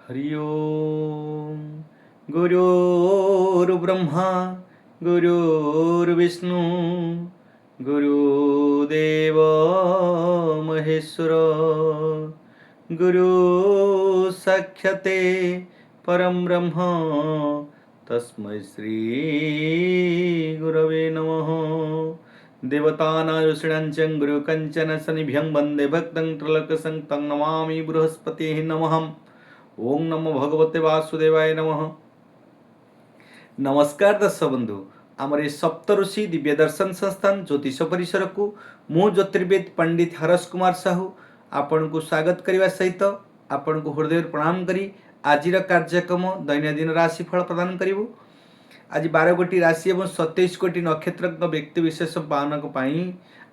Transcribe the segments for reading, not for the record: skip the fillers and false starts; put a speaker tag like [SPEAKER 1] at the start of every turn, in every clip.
[SPEAKER 1] हरि ओम। गुरुर्ब्रह्मा गुरुर्विष्णु गुरुदेव महेश्वर गुरु साक्षाते परम ब्रह्म तस्मै श्री गुरवे नमः। देवतानां गुरु कंचन सनिभ्यं वंदे भक्तं त्रिलोकसंतं नमामि बृहस्पतिः नमः। ओम नमो भगवते वासुदेवाय नमः। नमस्कार दर्शक बंधु, आमर ए सप्तऋषि दिव्य दर्शन संस्थान ज्योतिष परिसर को मु ज्योतिर्वेद पंडित हरस कुमार साहू आपण को स्वागत करने सहित आपण को हृदय प्रणाम करी आज कार्यक्रम दैनंदिन राशिफल प्रदान करूँ। आज 12 कोटी राशि और 27 कोटी नक्षत्र व्यक्ति विशेष पावनक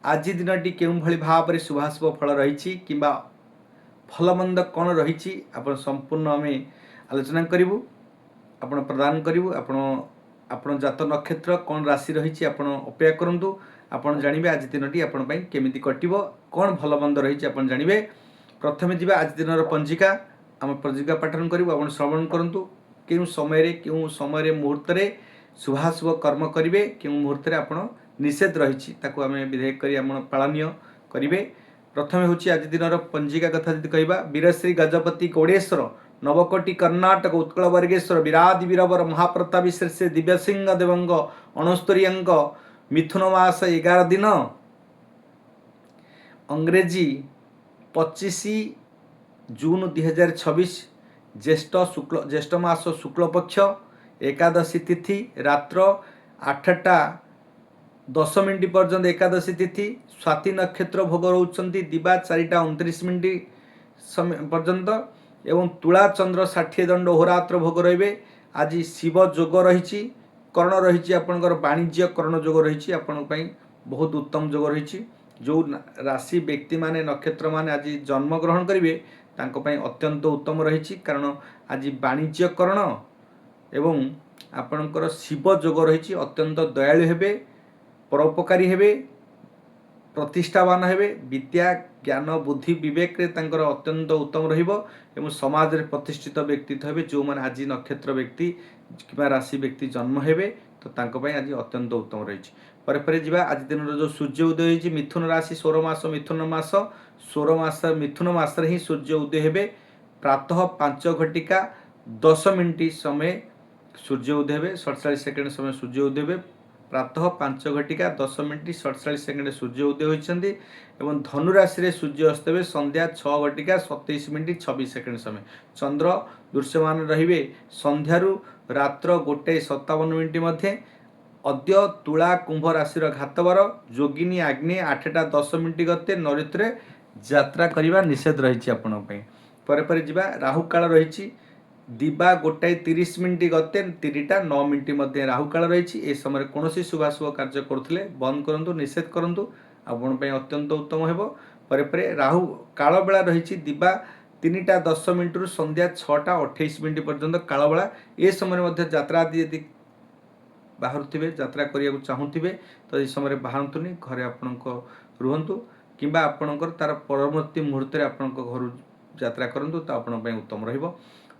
[SPEAKER 1] आज दिन के भाव में शुभाशुभ फल रही कि भलमंद कौन रही आपण संपूर्ण आम आलोचना करूँ। आपण प्रदान करूँ आपण जात नक्षत्र कौन राशि रही आपण अपेक्षा करूँ। आपण जानवे आज दिन आपण केमिति कटिबो कौन भलमंद रही आपण जानवे। प्रथमे जीवा आज दिन पंजिका आम पंजिका पाठन करूँ। आपण श्रवण करूँ क्यों समय मुहूर्त शुभाशुभ कर्म करेंगे क्यों मुहूर्त आपण निषेध रही आम विधेयक कर पालनीय करेंगे। प्रथम हूँ आज दिन पंजिका कथा जी कह वीरश्री गजपति गौड़ेश्वर नवकोटि कर्णाटक उत्कल वर्गेश्वर विरादि वीरवर महाप्रतापी शीर्षे दिव्यसिंह देवंग 69 मिथुन मास 11 दिन अंग्रेजी 25 जून 2026 ज्येष्ठ मास शुक्ल पक्ष एकादशी तिथि रात्र 8:10 पर्यंत एकादशी तिथि। स्वाति नक्षत्र भोग रोचंती दिबा 4:29 पर्यंत एवं तुला चंद्र 60 दंड होरात्र भोग रे। आज शिव जोग रही कर्ण रही आपंकर वाणिज्य कर्ण जोग रही आपण बहुत उत्तम जोग रही। जो राशि व्यक्ति माने नक्षत्र माने आज जन्म ग्रहण करेंगे अत्यंत उत्तम रही कारण आज वाणिज्य कर्ण एवं आपणकर शिव जोग रही अत्यंत दयालु हेबे परोपकारी हेबे प्रतिष्ठावान हेबे विद्या ज्ञान बुद्धि विवेक रे तांकर अत्यंत उत्तम रहिबो एवं समाज रे प्रतिष्ठित व्यक्तित्व हेबे। जो माने आज नक्षत्र व्यक्ति किबा राशि व्यक्ति जन्म हेबे तो तांको पय आज अत्यंत उत्तम रही। पर पर जीवा आज दिन जो सूर्य उदय होइछि मिथुन राशि 16 मास मिथुन मास रे ही सूर्य उदय हेबे। प्रातः 5:10 समय सूर्य उदय हेबे 47 सेकेंड समय सूर्य उदय हेबे। प्रातः 5:10 सूर्य उदय होइछन्ति एवं धनु राशि रे सूर्य अस्त हेबे संध्या 6:27 समय। चंद्र दृश्यमान रहिबे संध्यारु रात्र 1:57 मध्य। अद्य तुला कुंभ राशि घातवर जोगिनी आग्ने 8:10 गते नरित्रे यात्रा करिबा निषेध रही आपण पर पर जिबा। राहु काल रही दिबा 1:30 गते 3:09 मध्य राहु काल रही। ए समय कौन शुभाशुभ कार्य करुले बंद करूँ निषेध करूँ आपण अत्यंत उत्तम हेबो। पर राहु काल बेला रही दिबा 3:10 रु संध्या 6:28 पर्यंत काल बेला। ए समय मध्य यात्रा आदि यदि बाहर थे यात्रा करने चाहूबे तो ये समय बाहर घरे आपण रुहतु कि आपणकर तार परवर्ती मुहूर्त आपण घर यात्रा करूँ तो आपण उत्तम रहिबो।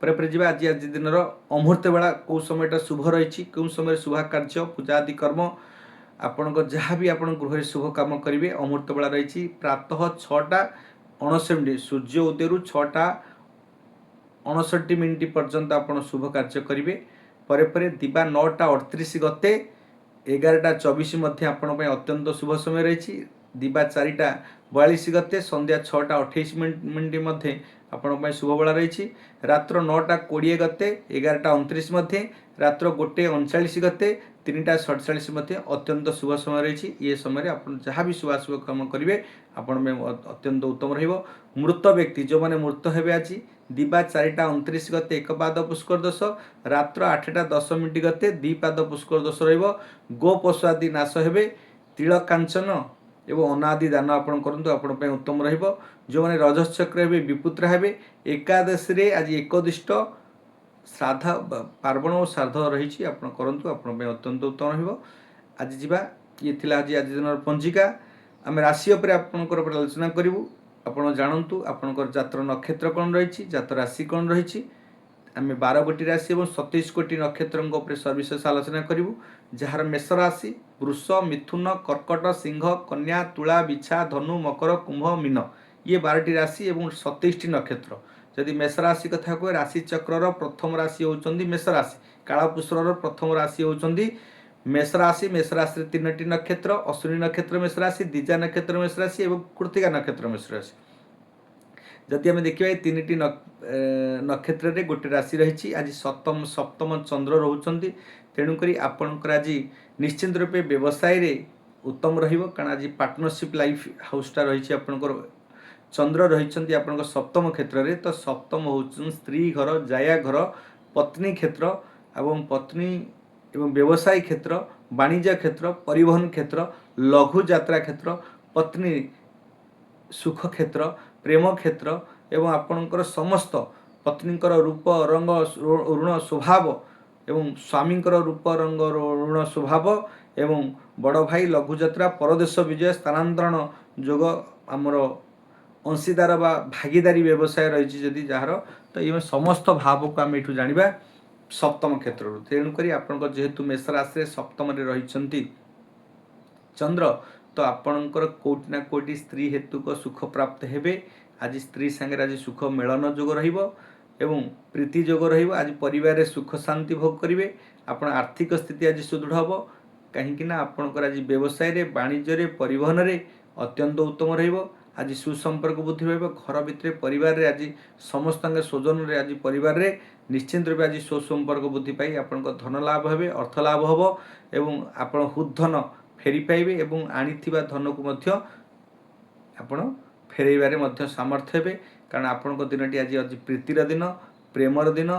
[SPEAKER 1] पर जी आज दिन अमुहूर्त बेला कौ समय शुभ रही कौन समय शुभ कार्य पूजा आदि कर्म आपण जहाँ भी आप गृह शुभ काम करेंगे अमुहूर्त बेला रही। प्रातः 6:59 सूर्य उदय 6:59 पर्यंत आप शुभ कार्य करेंगे। पर दिबा 9:38 गते 11:24 मध्य आपण अत्यंत शुभ समय रही। दिबा 4:42 गते संध्या 6:28 मध्य आपण शुभ बेला रही। रात्र 9:20 गते 11:29 मध्य रात्र 1:39 गते 3:47 मध्य अत्यंत शुभ समय रही। ये समय आप जहाँ भी शुभाशुभ काम करेंगे आपण अत्यंत उत्तम रहिबो। मृत व्यक्ति जो माने मृत हेबे आज दिबा 4:29 गते 1 पाद पुष्कर दोष रात्र 8:10 गते 2 पाद पुष्कर दोष रहिबो। गो पशु आदि नाश हेबे। तिल कांचन एवं अनादि दान आपण करंतु आपण उत्तम रहिबो। जो माने रजस्चक्र हेबे विपुत्र हेबे। एकादशी रे आज एकदिष्ट श्राद्ध पार्वण और श्राद्ध रही आप करंतु आपण अत्यंत उत्तम रहिबो। आज जीवा ये थिला आज दिन पंजिका आम राशि उपर आपणकर आलोचना करूँ। आपण जानतु आपणकर जातर नक्षत्र कौन रही जात राशि कौन रही आम 12 गोटी राशि और 27 कोटी नक्षत्र सविशेष आलोचना करूँ जार मेष राशि वृष मिथुन कर्कट सिंह कन्या तुला बिछा धनु मकर कुंभ मीन ये 12टी राशि और 27टी नक्षत्र। जदि मेष राशि कथा कहे राशि चक्र प्रथम राशि होउचंदी मेष राशि कालपुष्पर प्रथम राशि होउचंदी मेष राशि। मेष राशि 3टी नक्षत्र अश्विनी नक्षत्र मेष राशि दिजा नक्षत्र मेष राशि और कृत्तिका नक्षत्र मेष राशि। जदि आम देखा 3टी नक्षत्र गोटे राशि रही आज सप्तम चंद्र रोचंती तेणुक आपणकर आज निश्चिंत रूपे व्यवसाय रे उत्तम रहिबो कारण आज पार्टनरशिप लाइफ हाउसटा रही आपणकर चंद्र रही आप सप्तम क्षेत्र में तो सप्तम हो स्त्री घर जाया घर पत्नी क्षेत्र एवं पत्नी एवं व्यवसाय क्षेत्र वाणिज्य क्षेत्र परिवहन क्षेत्र लघु यात्रा क्षेत्र पत्नी सुख क्षेत्र प्रेम क्षेत्र एवं आपणकर समस्त पत्नीकर रूप रंग ऋण स्वभाव एवं स्वामींकर रूप रंग ऋण स्वभाव एवं बड़ भाई लघु यात्रा परदेश विजय स्थानांतरण जोग आमर अंशीदार बा भागीदारी व्यवसाय रही जदि जार तो ये समस्त भाव को आम यू जाना सप्तम क्षेत्र तेणुक आपण जेहेतु मेष राशि सप्तम रही चंद्र तो आपणकर कोटि ना कोटि स्त्री हेतुक सुख प्राप्त हेबे। आज स्त्री संगे आज सुख मेलन जोग एवं प्रीति जोग आज परिवार रे सुख शांति भोग करेंगे। आपण आर्थिक स्थिति आज सुदृढ़ हम कहीं आपणकर आज व्यवसाय रे वाणिज्य रे परिवहन रे अत्यंत उत्तम रहिबो। आज सुसंपर्क बुद्धि रहिबो घर भितर परिवार रे आज समस्त स्वजन रे आज परिवार रे निश्चिंत रूप आज सुसंपर्क बुद्धि पाई आपण धन लाभ हेबे अर्थ लाभ हम एवं आपण हुधन फेरी पाइबे एवं आनिथिबा धन को मध्य आपण फेरैबारे मध्य सामर्थ्य हेबे कारण आपण दिनटी आज प्रीतिर दिन प्रेमर दिन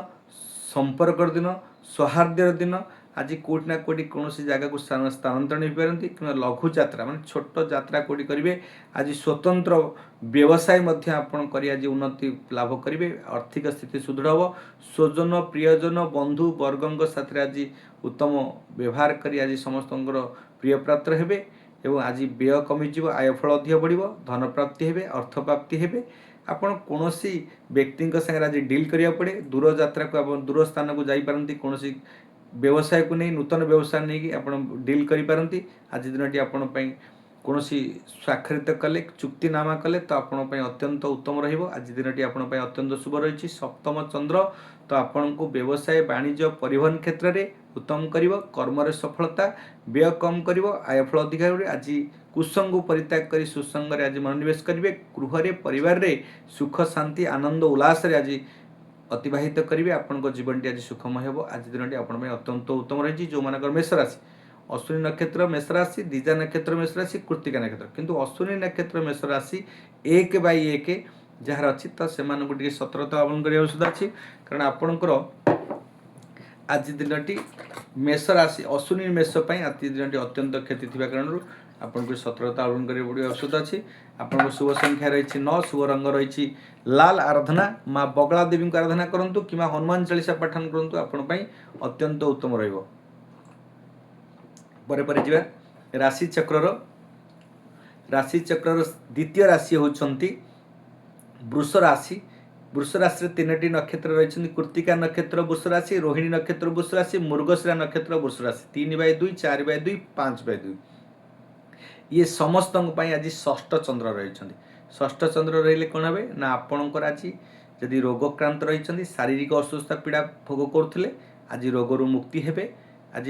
[SPEAKER 1] संपर्कर दिन सौहार्द्यर दिन आज कोटि ना कोटि कौन जगह को स्थानांतरण हो पारती कि लघु यात्रा मान छोट यात्रा कोटि करेंगे। आज स्वतंत्र व्यवसाय मध्य आपण करी आज उन्नति लाभ करेंगे आर्थिक स्थिति सुदृढ़ हम स्वजन प्रियजन बंधु वर्गों साथ आज उत्तम व्यवहार करी आज समस्त प्रिय प्राप्त हेबे एवं आज व्यय कमिजिव आयफल अधिक बढ़ धन प्राप्ति हेबे अर्थ प्राप्ति हेबे। आपण कौन व्यक्ति संगे आज डील करिया पड़े दूर यात्रा को दूर स्थान को जापारती कौन व्यवसाय को नहीं नूतन व्यवसाय नहीं कि आप डील करी आज दिनटी आपण कौन स्वाक्षरित कले चुक्तिनामा कले तो आपण अत्यंत उत्तम रहिबो। आज दिनटी आपण अत्यंत शुभ रही सप्तम चंद्र तो आपण को व्यवसाय वाणिज्य परिवहन क्षेत्र में उत्तम करिवो कर्म रे सफलता व्यय कम करिवो आयफल अधिक आज कुसंग परित्याग करी सुसंग रे आज मनोनिवेश करिवे गृह रे परिवार रे सुख शांति आनंद उल्लास रे आज अतिबाहित करेंगे आपण जीवन आज सुखमय हो। आज दिनटी आपण अत्यंत उत्तम रही जो मानकर मेष राशि अश्विनी नक्षत्र मेष राशि दिजा नक्षत्र मेष राशि कृत्तिका नक्षत्र किंतु अश्विनी नक्षत्र मेष राशि 1/1 जार अच्छी तो से सतर्कता अवलंबन करने आवश्यकता अच्छी कारण आपणकर आज दिनटी मेष राशि अश्विनी मेष आज दिनटी अत्यंत क्षति थी कारण आपको सतर्कता अवलंबन करने पड़े आवश्यकता अच्छी। आपको शुभ संख्या रही 9 शुभ रंग रही लाल आराधना माँ बगला देवी को आराधना करूँ कि हनुमान चालीसा पाठन करूँ आपण अत्यंत उत्तम रहिबो। राशि चक्र द्वितीय राशि होती वृष राशि। वृष राशि 3टी नक्षत्र रही कृत्तिका नक्षत्र वृष राशि रोहिणी नक्षत्र वृष राशि मृगशिरा नक्षत्र वृष राशि 3/2 4/2 5/2 ये समस्त आज षष्ठ चंद्र रही षष्ठ चंद्र रही कौन हे ना आपणकर आज जदि रोगक्रांत रही शारीरिक अस्वस्थता पीड़ा भोग करुले आज रोगरू मुक्ति हेबे। आज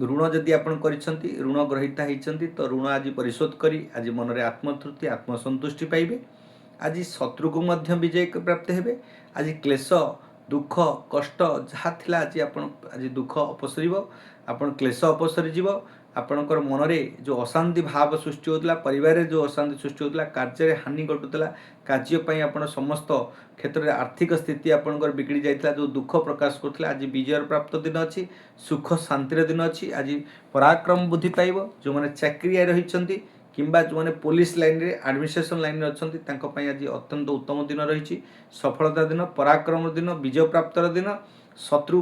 [SPEAKER 1] ऋण जदि आप ऋण ग्रहीता होती तो ऋण आज परिशोध करी आज मन में आत्मतृप्ति आत्मसंतुष्टि पाइबे। आज शत्रु को मध्य विजय प्राप्त हेबे। आज क्लेश दुख कष्ट जहाँ थिला आज आज दुख अपसर आपण क्लेश अपसरी जीव आपणकर मन में जो अशांति भाव सृष्टि होता परिवार जो अशांति सृष्टि होता कार्य हानि घटुला कार्यपाई आप समस्त क्षेत्र में आर्थिक स्थिति आपणकर बिगड़ी जाता जो दुख प्रकाश करते आज विजय प्राप्त दिन अच्छी सुख शांतिर दिन अच्छी। आज पराक्रम बुद्धि पाइब जो मैंने चाकरिया रही किंबा जो मैंने पुलिस लाइन रे एडमिनिस्ट्रेशन लाइन रे अछंती तांको पई आज अत्यंत उत्तम दिन रही सफलता दिन पराक्रम दिन विजय प्राप्तर दिन शत्रु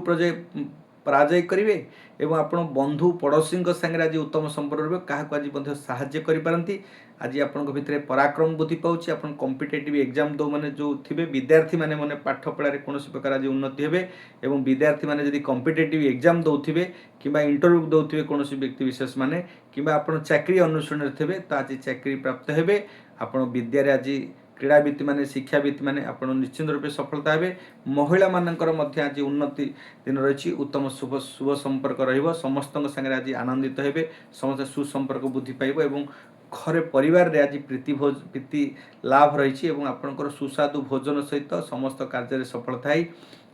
[SPEAKER 1] पराजय करेंगे एवं आपण बंधु पड़ोशी सागर आज उत्तम संपर्क रहा क्या आज साहाय्य करें आज आपण भितर पराक्रम बुद्धि पाँच आप कॉम्पिटिटिव एग्जाम दो मैंने जो थे विद्यार्थी मैंने मैंने पाठ पढ़ार कौन प्रकार आज उन्नति हे एवं विद्यार्थी मैंने जब कॉम्पिटिटिव एग्जाम दौथे कि इंटरव्यू दौथे कौन व्यक्ति विशेष मैंने कि आप चाकरी अनुष्ठान थे तो आज चाकरी प्राप्त हे आप विद्यार आज क्रीड़ावित मैंने शिक्षावित मैंने आप निश्चित रूप सफलता हे महिला मानकर आज उन्नति दिन रही उत्तम शुभ शुभ संपर्क समस्त सागर आज आनंदित हे समस्त सुसंपर्क बुद्धि पाइब एवं घरे परिवार रे आज प्रीति लाभ रही आपणकर सुस्वादु भोजन सहित समस्त कार्य सफलता है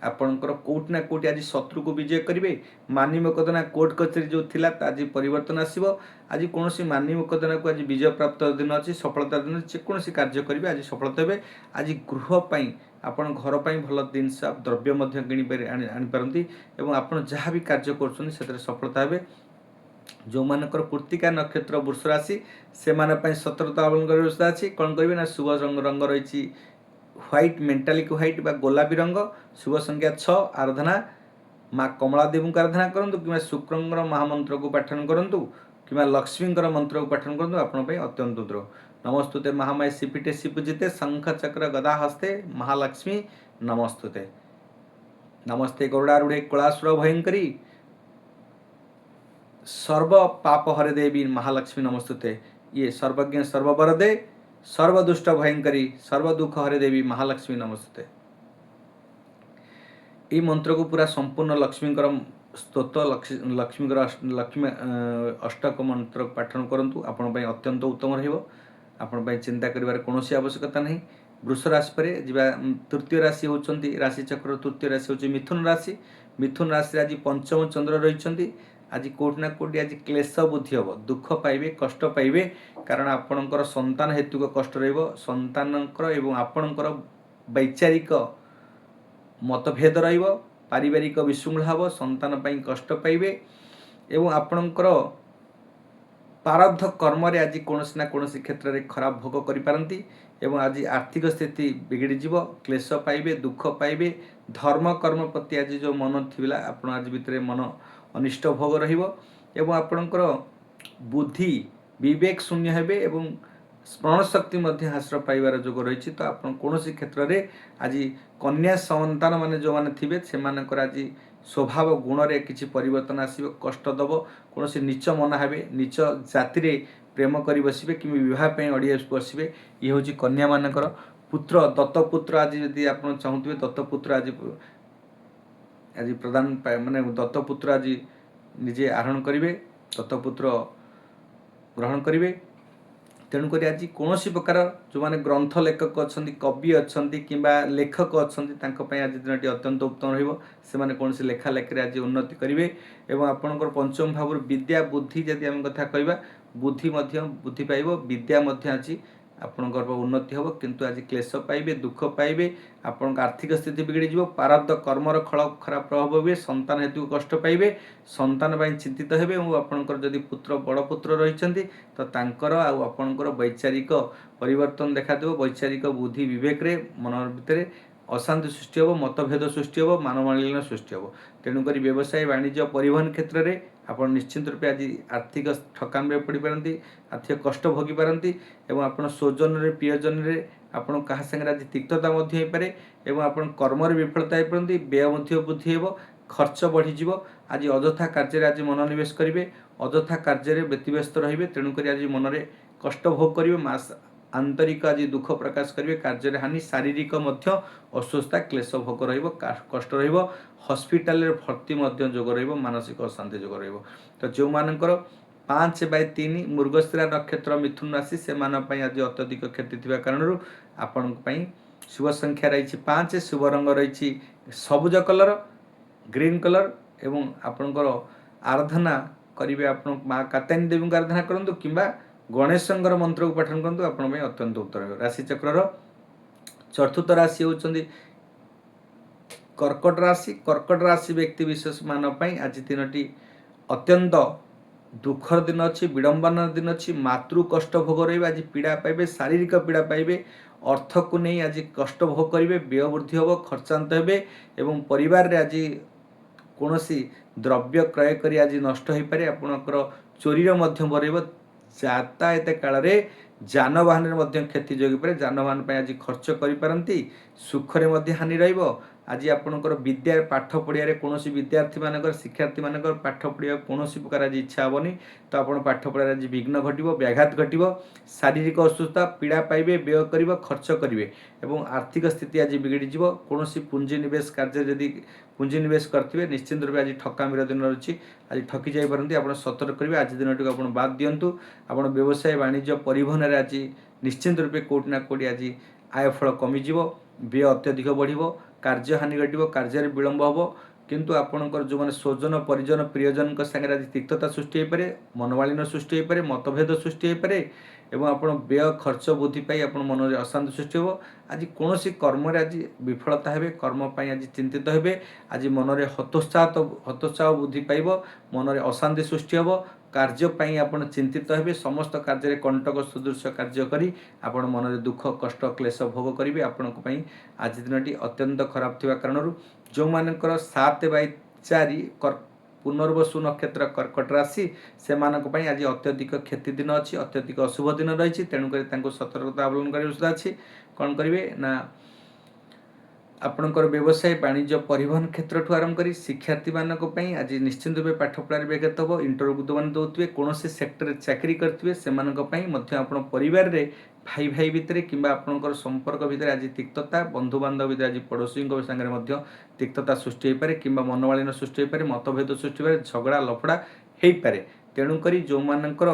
[SPEAKER 1] आपणकर कोटि ना कोटि आज शत्रु को विजय करेंगे मानी मकदना कोर्ट कचेरी जो थिला आज परिवर्तन आसो आज कौन मानी मकदना को आज विजय प्राप्त दिन अच्छी सफलता दिन जेकोसी कार्य करेंगे आज सफलता हे आज गृहपाई आपण घर पर भल जिनस द्रव्य किपारती और आप जहाँ भी कार्य कर सफलता हे जो मानकर कृत्तिका नक्षत्र वृष राशि से सतर्कता अवलंबन व्यवस्था अच्छी कौन करेंगे ना शुभ रंग रही व्हाइट मेंटालिक व्हाइट बा गोलापी रंग शुभ संख्या 6 आराधना माँ कमला देवी को आराधना करूँ कि शुक्रंर महामंत्र को पाठन करूँ कि लक्ष्मी मंत्र को पाठन करूँ आपंप अत्यंत द्र नमस्तुते महामाय शिपीटे शिपूजिते शंख चक्र गदा हस्ते महालक्ष्मी नमस्तुते नमस्ते गरुड़ारूढ़े कलासुर भयंकरी सर्व पाप हरे देवी महालक्ष्मी नमस्तुते ये सर्वज्ञ सर्ववरदे सर्वदुष्ट भयंकरी सर्वदुख हरे देवी महालक्ष्मी नमस्ते ये मंत्र को पूरा संपूर्ण लक्ष्मी स्तोत्र लक्ष्मी अष्टक मंत्र पाठन करूँ आपण अत्यंत उत्तम रही चिंता करिवार कौन आवश्यकता नहीं वृष राशि पर जा तृतीय राशि होती राशि चक्र तृतीय राशि हूँ मिथुन राशि आज पंचम चंद्र रही आज कोटि ना कोटि आज क्लेश बुद्धि हम दुख पाइबे कष्ट पाइबे कारण आपणकर संतान हेतुक कष्ट रंतानकर एवं आपणकर वैचारिक मतभेद पारिवारिक विशृंखला हम संतान पर कष्ट पाइबे एवं आपणकर प्रारब्ध कर्म आज कौन ना कौन क्षेत्र में खराब भोग करिपारंती एवं आज आर्थिक स्थिति बिगड़ी जीव क्लेश पाइबे दुख पाइबे धर्म कर्म प्रति आज जो मन थिला आपण आज भितर मन अनिष्ट भोग रहिबो आपणकर बुद्धि विवेक शून्य हेबे एवं स्मरण शक्ति ह्रास पाइबार जोग रही तो आप कौन क्षेत्र में आज कन्या संतान माने जो माने थिबे सेमानकर आज स्वभाव गुण रे किछि परिवर्तन आसीबो कष्ट दब कौन नीच मना हेबे नीच जाति रे प्रेम करी बसिबे कि विवाह पे अड़िया बसिबे ये हूँ कन्या मानकर पुत्र दत्तपुत्र आज यदि आप चाहूबे दत्तपुत्र आज आज प्रदान माने दत्तपुत्र आज निजे आहरण करेंगे दत्तपुत्र ग्रहण करेंगे तेणुक आज कौन प्रकार जो मैंने ग्रंथ लेखक अच्छा कवि अच्छा कि लेखक अच्छा आज दिन अत्यंत उत्तम रही कौन लेखा लेखि आज उन्नति करेंगे और आपंकर पंचम भाव विद्या बुद्धि जदि आम कथा कह बुद्धि बुद्धि पाइब विद्या आज आपणकर उन्नति हम किंतु आज क्लेश पाइबे दुख पाइबे आपण आर्थिक स्थिति बिगड़ी जीव प्रारब्ध कर्मर फल खराब प्रभाव हुए संतान हेतु कष्ट पाइबे संतान पर चिंतित हेबे और आपणकर जदि पुत्र बड़ पुत्र रही तो तांकर आपणकर वैचारिक परिवर्तन देखा वैचारिक बुद्धि विवेक रे मन भितर अशांति सृष्टि हम मतभेद सृष्टि हम मानमालिन्य सृष्टि हम तेणुक व्यवसाय वाणिज्य परिवहन क्षेत्र में आप निश्चित रूप आज आर्थिक ठकान में पड़ पारती आर्थिक कष्ट भोगी पारती और आप स्वजन प्रियजन में आपड़ क्या सागर आज तिक्तता होपे और आप कर्म विफलता हो पारती व्यय बुद्धि हे खर्च बढ़ीज आज अଯଥା कार्य आज मनोनिवेश करेंगे अଯଥା कार्य व्यतिव्यस्त रे तेणुक आज मन में कष्ट भोग करेंगे आंतरिक आज दुख प्रकाश करेंगे कार्य हानि शारीरिक अस्वस्थता क्लेश भोग कष्ट हॉस्पिटल भर्ती जोग मानसिक अशांति जोग तो जो मानकर 5/3 मृगशिरा नक्षत्र मिथुन राशि से आज अत्यधिक क्षति थी कारण आपण शुभ संख्या रही 5 शुभ रंग रही सबुज कलर ग्रीन कलर एवं आपणकर आराधना करेंगे आप माँ कात्यायनी देवी को आराधना करूँ कि गणेश मंत्र को पठन करूँ आप अत्यंत उत्तर राशि चक्र चतुर्थ राशि होती कर्कट राशि व्यक्ति विशेष मान आज 3टी अत्यंत दुखर दिन अच्छी विडंबना दिन अच्छी मातृ कष्ट भोग रही आज पीड़ा पाइबे शारीरिक पीड़ा पाइबे अर्थ को नहीं आज कष्ट भोग करेंगे व्यय वृद्धि हम खर्चांत हे परिवार रे आज କୌଣସି ଦ୍ରବ୍ୟ କ୍ରୟ କରି ଆଜି ନଷ୍ଟ ହୋଇପାରେ, ଆପଣଙ୍କର ଚୋରିର ମଧ୍ୟ ବଢ଼ିବ। ଯାତାୟାତ କାଳରେ ଯାନବାହନରେ ମଧ୍ୟ କ୍ଷତି ଯୋଗିପାରେ, ଯାନବାହନ ପାଇଁ ଆଜି ଖର୍ଚ୍ଚ କରିପାରନ୍ତି, ସୁଖରେ ମଧ୍ୟ ହାନି ରହିବ। ଆଜି ଆପଣଙ୍କର ବିଦ୍ୟା ପାଠ ପଢ଼ିବାରେ କୌଣସି ବିଦ୍ୟାର୍ଥୀମାନଙ୍କର ଶିକ୍ଷାର୍ଥୀମାନଙ୍କର ପାଠ ପଢ଼ିବାକୁ କୌଣସି ପ୍ରକାର ଆଜି ଇଚ୍ଛା ହେବନି, ତ ଆପଣ ପାଠ ପଢ଼ାରେ ଆଜି ବିଘ୍ନ ଘଟିବ, ବ୍ୟାଘାତ ଘଟିବ। ଶାରୀରିକ ଅସୁସ୍ଥତା, ପୀଡ଼ା ପାଇବେ, ବ୍ୟୟ କରିବ, ଖର୍ଚ୍ଚ କରିବେ ଏବଂ ଆର୍ଥିକ ସ୍ଥିତି ଆଜି ବିଗିଡ଼ିଯିବ। କୌଣସି ପୁଞ୍ଜିନିବେଶ କାର୍ଯ୍ୟରେ ଯଦି ପୁଞ୍ଜିନିବେଶ କରିଥିବେ ନିଶ୍ଚିନ୍ତ ରୂପେ ଆଜି ଠକାମିର ଦିନ ରହିଛି, ଆଜି ଠକି ଯାଇପାରନ୍ତି। ଆପଣ ସତର୍କ କରିବେ, ଆଜି ଦିନଟିକୁ ଆପଣ ବାଦ ଦିଅନ୍ତୁ। ଆପଣ ବ୍ୟବସାୟ ବାଣିଜ୍ୟ ପରିବହନରେ ଆଜି ନିଶ୍ଚିନ୍ତ ରୂପେ କେଉଁଠି ନା କେଉଁଠି ଆଜି ଆୟ ଫଳ କମିଯିବ, ବ୍ୟୟ ଅତ୍ୟଧିକ ବଢ଼ିବ, କାର୍ଯ୍ୟ ହାନି ଘଟିବ, କାର୍ଯ୍ୟରେ ବିଳମ୍ବ ହେବ। କିନ୍ତୁ ଆପଣଙ୍କର ଯେଉଁମାନେ ସ୍ୱଜନ ପରିଜନ ପ୍ରିୟଜନଙ୍କ ସାଙ୍ଗରେ ଆଜି ତିକ୍ତତା ସୃଷ୍ଟି ହୋଇପାରେ, ମନୋମାଳିନ୍ୟ ସୃଷ୍ଟି ହୋଇପାରେ, ମତଭେଦ ସୃଷ୍ଟି ହୋଇପାରେ ଏବଂ ଆପଣ ବ୍ୟୟ ଖର୍ଚ୍ଚ ବୃଦ୍ଧି ପାଇ ଆପଣ ମନରେ ଅଶାନ୍ତି ସୃଷ୍ଟି ହେବ। ଆଜି କୌଣସି କର୍ମରେ ଆଜି ବିଫଳତା ହେବେ, କର୍ମ ପାଇଁ ଆଜି ଚିନ୍ତିତ ହେବେ, ଆଜି ମନରେ ହତୋତ୍ସାହ ବୃଦ୍ଧି ପାଇବ, ମନରେ ଅଶାନ୍ତି ସୃଷ୍ଟି ହେବ, କାର୍ଯ୍ୟ ପାଇଁ ଆପଣ ଚିନ୍ତିତ ହେବେ, ସମସ୍ତ କାର୍ଯ୍ୟରେ କଣ୍ଟକ ସଦୃଶ କାର୍ଯ୍ୟ କରି ଆପଣ ମନରେ ଦୁଃଖ କଷ୍ଟ କ୍ଲେଶ ଭୋଗ କରିବେ। ଆପଣଙ୍କ ପାଇଁ ଆଜି ଦିନଟି ଅତ୍ୟନ୍ତ ଖରାପ ଥିବା କାରଣରୁ ଯେଉଁମାନଙ୍କର 7/4 ପୁନର୍ବସୁ ନକ୍ଷତ୍ର କର୍କଟ ରାଶି, ସେମାନଙ୍କ ପାଇଁ ଆଜି ଅତ୍ୟଧିକ କ୍ଷତି ଦିନ ଅଛି, ଅତ୍ୟଧିକ ଅଶୁଭ ଦିନ ରହିଛି। ତେଣୁକରି ତାଙ୍କୁ ସତର୍କତା ଅବଲମ୍ବନ କରିବା ଉଚିତ ଅଛି। କ'ଣ କରିବେ ନା ଆପଣଙ୍କର ବ୍ୟବସାୟ ବାଣିଜ୍ୟ ପରିବହନ କ୍ଷେତ୍ରଠୁ ଆରମ୍ଭ କରି ଶିକ୍ଷାର୍ଥୀମାନଙ୍କ ପାଇଁ ଆଜି ନିଶ୍ଚିନ୍ତ ରୂପେ ପାଠ ପଢ଼ାରେ ବ୍ୟାଘାତ ହେବ। ଇଣ୍ଟରଭ୍ୟୁ ଯେଉଁମାନେ ଦେଉଥିବେ, କୌଣସି ସେକ୍ଟରରେ ଚାକିରି କରିଥିବେ, ସେମାନଙ୍କ ପାଇଁ ମଧ୍ୟ ଆପଣ ପରିବାରରେ ଭାଇ ଭାଇ ଭିତରେ କିମ୍ବା ଆପଣଙ୍କର ସମ୍ପର୍କ ଭିତରେ ଆଜି ତିକ୍ତତା, ବନ୍ଧୁବାନ୍ଧବ ଭିତରେ ଆଜି ପଡ଼ୋଶୀଙ୍କ ସାଙ୍ଗରେ ମଧ୍ୟ ତିକ୍ତତା ସୃଷ୍ଟି ହୋଇପାରେ କିମ୍ବା ମନୋମାଳିନ୍ୟ ସୃଷ୍ଟି ହୋଇପାରେ, ମତଭେଦ ସୃଷ୍ଟି ହୋଇପାରେ, ଝଗଡ଼ା ଲଫଡ଼ା ହୋଇପାରେ। ତେଣୁକରି ଯେଉଁମାନଙ୍କର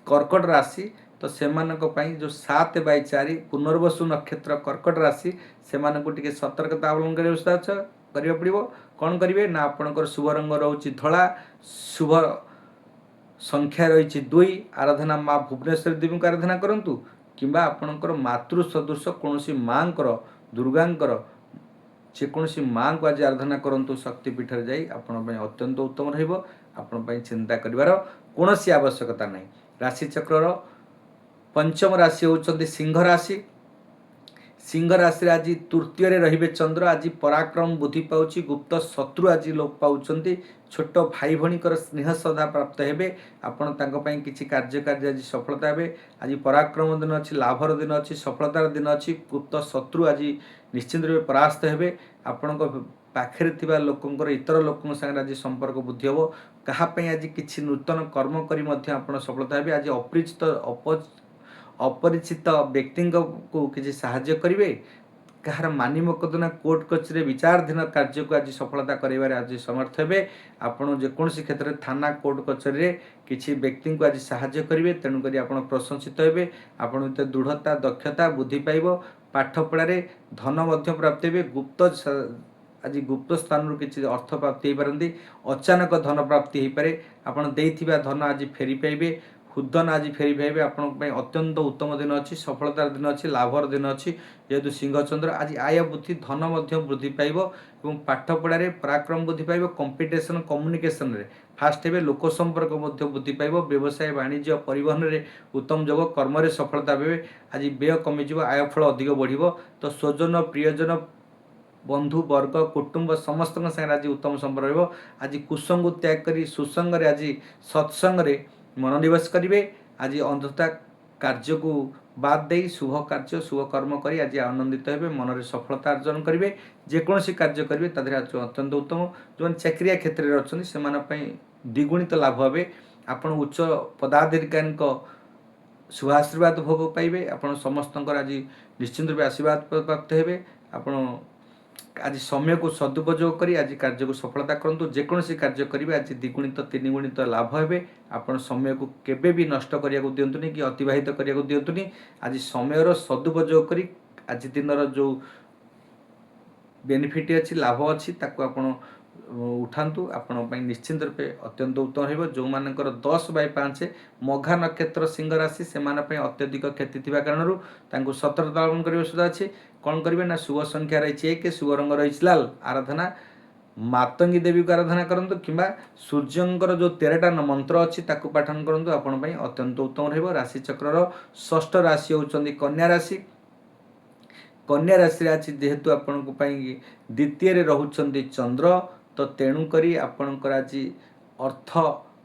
[SPEAKER 1] କର୍କଟ ରାଶି, ତ ସେମାନଙ୍କ ପାଇଁ ଯେଉଁ 7/4 ପୁନର୍ବସୁ ନକ୍ଷତ୍ର କର୍କଟ ରାଶି, ସେମାନଙ୍କୁ ଟିକେ ସତର୍କତା ଅବଲମ୍ବନ କରିବାକୁ ପଡ଼ିବ। କ'ଣ କରିବେ ନା ଆପଣଙ୍କର ଶୁଭ ରଙ୍ଗ ରହୁଛି ଧଳା, ଶୁଭ ସଂଖ୍ୟା ରହିଛି 2, ଆରାଧନା ମା ଭୁବନେଶ୍ୱରୀ ଦେବୀଙ୍କୁ ଆରାଧନା କରନ୍ତୁ କିମ୍ବା ଆପଣଙ୍କର ମାତୃ ସଦୃଶ କୌଣସି ମାଙ୍କର, ଦୁର୍ଗାଙ୍କର ଯେକୌଣସି ମାଙ୍କୁ ଆଜି ଆରାଧନା କରନ୍ତୁ ଶକ୍ତିପୀଠରେ ଯାଇ, ଆପଣଙ୍କ ପାଇଁ ଅତ୍ୟନ୍ତ ଉତ୍ତମ ରହିବ। ଆପଣଙ୍କ ପାଇଁ ଚିନ୍ତା କରିବାର କୌଣସି ଆବଶ୍ୟକତା ନାହିଁ। ରାଶିଚକ୍ରର ପଞ୍ଚମ ରାଶି ହେଉଛନ୍ତି ସିଂହ ରାଶି। ସିଂହ ରାଶିରେ ଆଜି ତୃତୀୟରେ ରହିବେ ଚନ୍ଦ୍ର। ଆଜି ପରାକ୍ରମ ବୃଦ୍ଧି ପାଉଛି, ଗୁପ୍ତ ଶତ୍ରୁ ଆଜି ଲୋପ ପାଉଛନ୍ତି, ଛୋଟ ଭାଇ ଭଉଣୀଙ୍କର ସ୍ନେହ ଶ୍ରଦ୍ଧା ପ୍ରାପ୍ତ ହେବେ, ଆପଣ ତାଙ୍କ ପାଇଁ କିଛି କାର୍ଯ୍ୟ ଆଜି ସଫଳତା ହେବେ। ଆଜି ପରାକ୍ରମ ଦିନ ଅଛି, ଲାଭର ଦିନ ଅଛି, ସଫଳତାର ଦିନ ଅଛି। ଗୁପ୍ତ ଶତ୍ରୁ ଆଜି ନିଶ୍ଚିନ୍ତ ରୂପେ ପରାସ୍ତ ହେବେ। ଆପଣଙ୍କ ପାଖରେ ଥିବା ଲୋକଙ୍କର, ଇତର ଲୋକଙ୍କ ସାଙ୍ଗରେ ଆଜି ସମ୍ପର୍କ ବୃଦ୍ଧି ହେବ। କାହା ପାଇଁ ଆଜି କିଛି ନୂତନ କର୍ମ କରି ମଧ୍ୟ ଆପଣ ସଫଳତା ହେବେ। ଆଜି ଅପରିଚିତ ବ୍ୟକ୍ତିଙ୍କୁ କିଛି ସାହାଯ୍ୟ କରିବେ। କାହାର ମାନି ମକଦ୍ଦମା କୋର୍ଟ କଚେରୀରେ ବିଚାରାଧୀନ କାର୍ଯ୍ୟକୁ ଆଜି ସଫଳତା କରାଇବାରେ ଆଜି ସମର୍ଥ ହେବେ। ଆପଣ ଯେକୌଣସି କ୍ଷେତ୍ରରେ ଥାନା କୋର୍ଟ କଚେରୀରେ କିଛି ବ୍ୟକ୍ତିଙ୍କୁ ଆଜି ସାହାଯ୍ୟ କରିବେ, ତେଣୁକରି ଆପଣ ପ୍ରଶଂସିତ ହେବେ। ଆପଣ ଭିତରେ ଦୃଢ଼ତା ଦକ୍ଷତା ବୃଦ୍ଧି ପାଇବ। ପାଠ ପଢ଼ାରେ ଧନ ମଧ୍ୟ ପ୍ରାପ୍ତି ହେବେ। ଆଜି ଗୁପ୍ତ ସ୍ଥାନରୁ କିଛି ଅର୍ଥ ପ୍ରାପ୍ତି ହୋଇପାରନ୍ତି, ଅଚାନକ ଧନ ପ୍ରାପ୍ତି ହୋଇପାରେ। ଆପଣ ଦେଇଥିବା ଧନ ଆଜି ଫେରି ପାଇବେ, ହୁଦନ ଆଜି ଫେରି ପାଇବେ। ଆପଣଙ୍କ ପାଇଁ ଅତ୍ୟନ୍ତ ଉତ୍ତମ ଦିନ ଅଛି, ସଫଳତାର ଦିନ ଅଛି, ଲାଭର ଦିନ ଅଛି। ଯେହେତୁ ସିଂହଚନ୍ଦ୍ର, ଆଜି ଆୟ ବୃଦ୍ଧି, ଧନ ମଧ୍ୟ ବୃଦ୍ଧି ପାଇବ ଏବଂ ପାଠ ପଢ଼ାରେ ପରାକ୍ରମ ବୃଦ୍ଧି ପାଇବ। କମ୍ପିଟିସନ୍ କମ୍ୟୁନିକେସନରେ ଫାଷ୍ଟ ହେବେ, ଲୋକ ସମ୍ପର୍କ ମଧ୍ୟ ବୃଦ୍ଧି ପାଇବ। ବ୍ୟବସାୟ ବାଣିଜ୍ୟ ପରିବହନରେ ଉତ୍ତମ ଯୋଗ, କର୍ମରେ ସଫଳତା ପାଇବେ। ଆଜି ବ୍ୟୟ କମିଯିବ, ଆୟ ଫଳ ଅଧିକ ବଢ଼ିବ। ତ ସ୍ୱଜନ ପ୍ରିୟଜନ ବନ୍ଧୁ ବର୍ଗ କୁଟୁମ୍ବ ସମସ୍ତଙ୍କ ସାଙ୍ଗରେ ଆଜି ଉତ୍ତମ ସମ୍ପର୍କ ରହିବ। ଆଜି କୁସଙ୍ଗକୁ ତ୍ୟାଗ କରି ସୁସଙ୍ଗରେ, ଆଜି ସତ୍ସଙ୍ଗରେ ମନୋନିବେଶ କରିବେ। ଆଜି ଅନ୍ଧତା କାର୍ଯ୍ୟକୁ ବାଦ ଦେଇ ଶୁଭ କାର୍ଯ୍ୟ ଶୁଭ କର୍ମ କରି ଆଜି ଆନନ୍ଦିତ ହେବେ, ମନରେ ସଫଳତା ଅର୍ଜନ କରିବେ। ଯେକୌଣସି କାର୍ଯ୍ୟ କରିବେ ତା ଦେହରେ ଅତ୍ୟନ୍ତ ଉତ୍ତମ। ଯେଉଁମାନେ ଚାକିରିଆ କ୍ଷେତ୍ରରେ ଅଛନ୍ତି ସେମାନଙ୍କ ପାଇଁ ଦ୍ୱିଗୁଣିତ ଲାଭ ହେବେ। ଆପଣ ଉଚ୍ଚ ପଦାଧିକାରୀଙ୍କ ଶୁଭ ଆଶୀର୍ବାଦ ଭୋଗ ପାଇବେ। ଆପଣ ସମସ୍ତଙ୍କର ଆଜି ନିଶ୍ଚିନ୍ତ ରୂପେ ଆଶୀର୍ବାଦ ପ୍ରାପ୍ତ ହେବେ। ଆପଣ ଆଜି ସମୟକୁ ସଦୁପଯୋଗ କରି ଆଜି କାର୍ଯ୍ୟକୁ ସଫଳତା କରନ୍ତୁ। ଯେକୌଣସି କାର୍ଯ୍ୟ କରିବେ ଆଜି ଦ୍ୱିଗୁଣିତ ତିନିଗୁଣିତ ଲାଭ ହେବେ। ଆପଣ ସମୟକୁ କେବେ ବି ନଷ୍ଟ କରିବାକୁ ଦିଅନ୍ତୁନି କି ଅତିବାହିତ କରିବାକୁ ଦିଅନ୍ତୁନି। ଆଜି ସମୟର ସଦୁପଯୋଗ କରି ଆଜି ଦିନର ଯେଉଁ ବେନିଫିଟ୍ ଅଛି, ଲାଭ ଅଛି, ତାକୁ ଆପଣ ଉଠାନ୍ତୁ। ଆପଣଙ୍କ ପାଇଁ ନିଶ୍ଚିନ୍ତ ରୂପେ ଅତ୍ୟନ୍ତ ଉତ୍ତମ ରହିବ। ଯେଉଁମାନଙ୍କର 10/5 ମଘା ନକ୍ଷତ୍ର ସିଂହ ରାଶି, ସେମାନଙ୍କ ପାଇଁ ଅତ୍ୟଧିକ କ୍ଷତି ଥିବା କାରଣରୁ ତାଙ୍କୁ ସତର୍କତା ଅବଲମ୍ବନ କରିବା ଆବଶ୍ୟକ ଅଛି। କ'ଣ କରିବେ ନା ଶୁଭ ସଂଖ୍ୟା ରହିଛି 1, ଶୁଭ ରଙ୍ଗ ରହିଛି ଲାଲ, ଆରାଧନା ମାତଙ୍ଗୀ ଦେବୀକୁ ଆରାଧନା କରନ୍ତୁ କିମ୍ବା ସୂର୍ଯ୍ୟଙ୍କର ଯେଉଁ 13ଟା ମନ୍ତ୍ର ଅଛି ତାକୁ ପାଠନ କରନ୍ତୁ। ଆପଣଙ୍କ ପାଇଁ ଅତ୍ୟନ୍ତ ଉତ୍ତମ ରହିବ। ରାଶିଚକ୍ରର ଷଷ୍ଠ ରାଶି ହେଉଛନ୍ତି କନ୍ୟା ରାଶି। କନ୍ୟା ରାଶିରେ ଅଛି ଯେହେତୁ ଆପଣଙ୍କ ପାଇଁ ଦ୍ୱିତୀୟରେ ରହୁଛନ୍ତି ଚନ୍ଦ୍ର, ତ तो तेणुकरी आपणकर आज अर्थ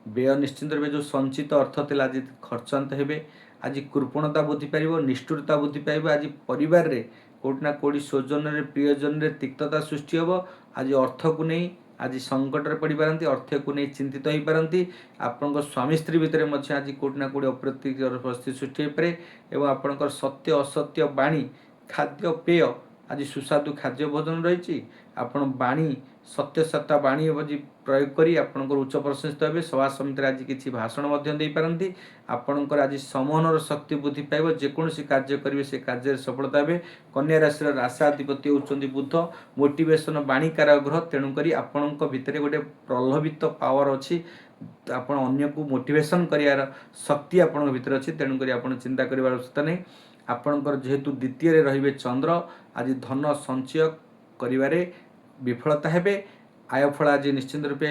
[SPEAKER 1] व्यय निश्चिंत रूपे जो संचित अर्थ थिला आज खर्चांत हेबे। आज कृपणता बुद्धि पाइब, निष्ठुरता बुद्धि पाइब। आज परिवार रे कोटना कोडी स्वजन रे प्रियजन रे तिक्तता सृष्टि हेबो। आज अर्थ को नहीं आज संकट रे पड़ी पारंती, अर्थ को नहीं चिंतित होई पारंती। आपनकर स्वामी स्त्री भितर मध्य आज कोटना कोडी अप्रीतिकर परिस्थिति सृष्टि हेपरे एवं आपनकर सत्य असत्य बाणी खाद्य पेय आज सुस्वादु खाद्य भोजन रही आपण बाणी सत्य सत्ता बाणी आज प्रयोग करी आपणकर उच्च प्रशंसित हे। सभा समिति आज किसी भाषण दे पारती। आपणकर आज समनर शक्ति बुद्धि पाइब, जेकोसी कार्य करेंगे से कार्य सफलता हे। कन्या राशि राशाधिपति होती बुध, मोटिवेशन बाणीकार ग्रह। तेणुक आपण भितर गोटे प्रलोभित पावर अच्छी, आपण अन्य को मोटिवेशन करार शक्ति आपण भीतर अच्छी। तेणुक आप चिंता कर आवश्यकता नहीं। आपणकर जेहेतु द्वितीय रहिबे चंद्र, आज धन संचय करिवारे विफलता हेबे। आयफल आज निश्चिंत रूपे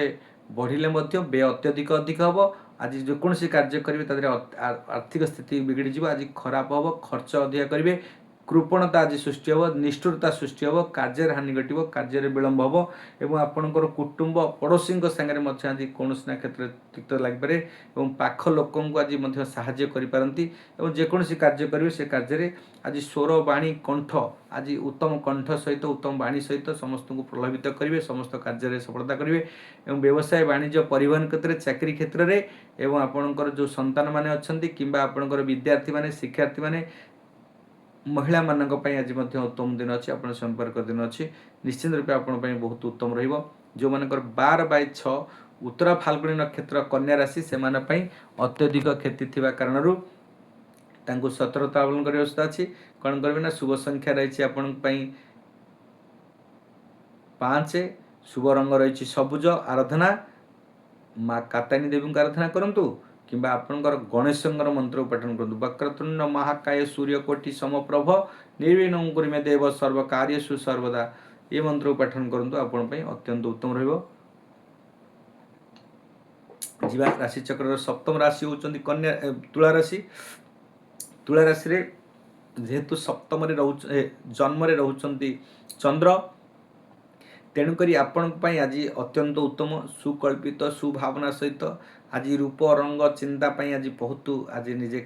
[SPEAKER 1] बढ़िले मध्य व्यय अत्यधिक अधिक हम। आज जेकोसी कार्य करेंगे तादेह आर्थिक स्थिति बिगड़ी जी, आज खराब हम, खर्च अधिक करेंगे, कृपणता आज सृष्टि हम, निष्ठुरता सृष्टि हम, कार्य हानि घट, कार्य विलंब हम एवं आपणकर कुटुंब पड़ोशी सागर आज कौन ना क्षेत्र तिक्त लगिपे और पाख लोक आज साहाय्य करिपारंती। एवं जेकोसी कार्य करेंगे से कार्य आज स्वर बाणी कंठ आज उत्तम कंठ सहित उत्तम बाणी सहित समस्त को प्रभावित करेंगे, समस्त कार्य सफलता करेंगे। एवं व्यवसाय वाणिज्य परिवहन क्षेत्र चाकरी क्षेत्र में एवं आपणकर जो संतान माने अच्छंती किंबा आपणकर विद्यार्थी माने शिक्षार्थी माने महिला मानक पई आज मध्य उत्तम दिन अच्छी, आप संपर्क दिन अच्छी। निश्चित रूपे आपण बहुत उत्तम रहिबो। जो मानकर 12/6 उत्तर फाल्गुनी नक्षत्र कन्या राशि से अत्यधिक क्षति थिबा कारणरू तांको सतर्कता अवलंबन करने अवस्था अच्छी। कौन करेंगे ना शुभ संख्या रही आपण 5, शुभ रंग रही सबुज। आराधना माँ कात्यायनी देवी आराधना करंतु किंबा आपणकर गणेशंकर मंत्र पठन करंतु। वक्रतुंड महाकाय सूर्यकोटि समप्रभ निर्विघ्नं कुरु मे देव सर्व कार्येषु सर्वदा ये मंत्र पठन करंतु, आपण पई अत्यंत उत्तम रहइबो। जीवा राशि चक्र सप्तम राशि होचंदी कन्या तुला राशि। तुला राशि रे जेहेतु सप्तम रे जन्म रे रहउचंती चंद्र, तेणुकरी आपण पई आज अत्यंत उत्तम सुकल्पित सुभावना सहित आज रूप रंग चिंता पई आज बहुत आज निजे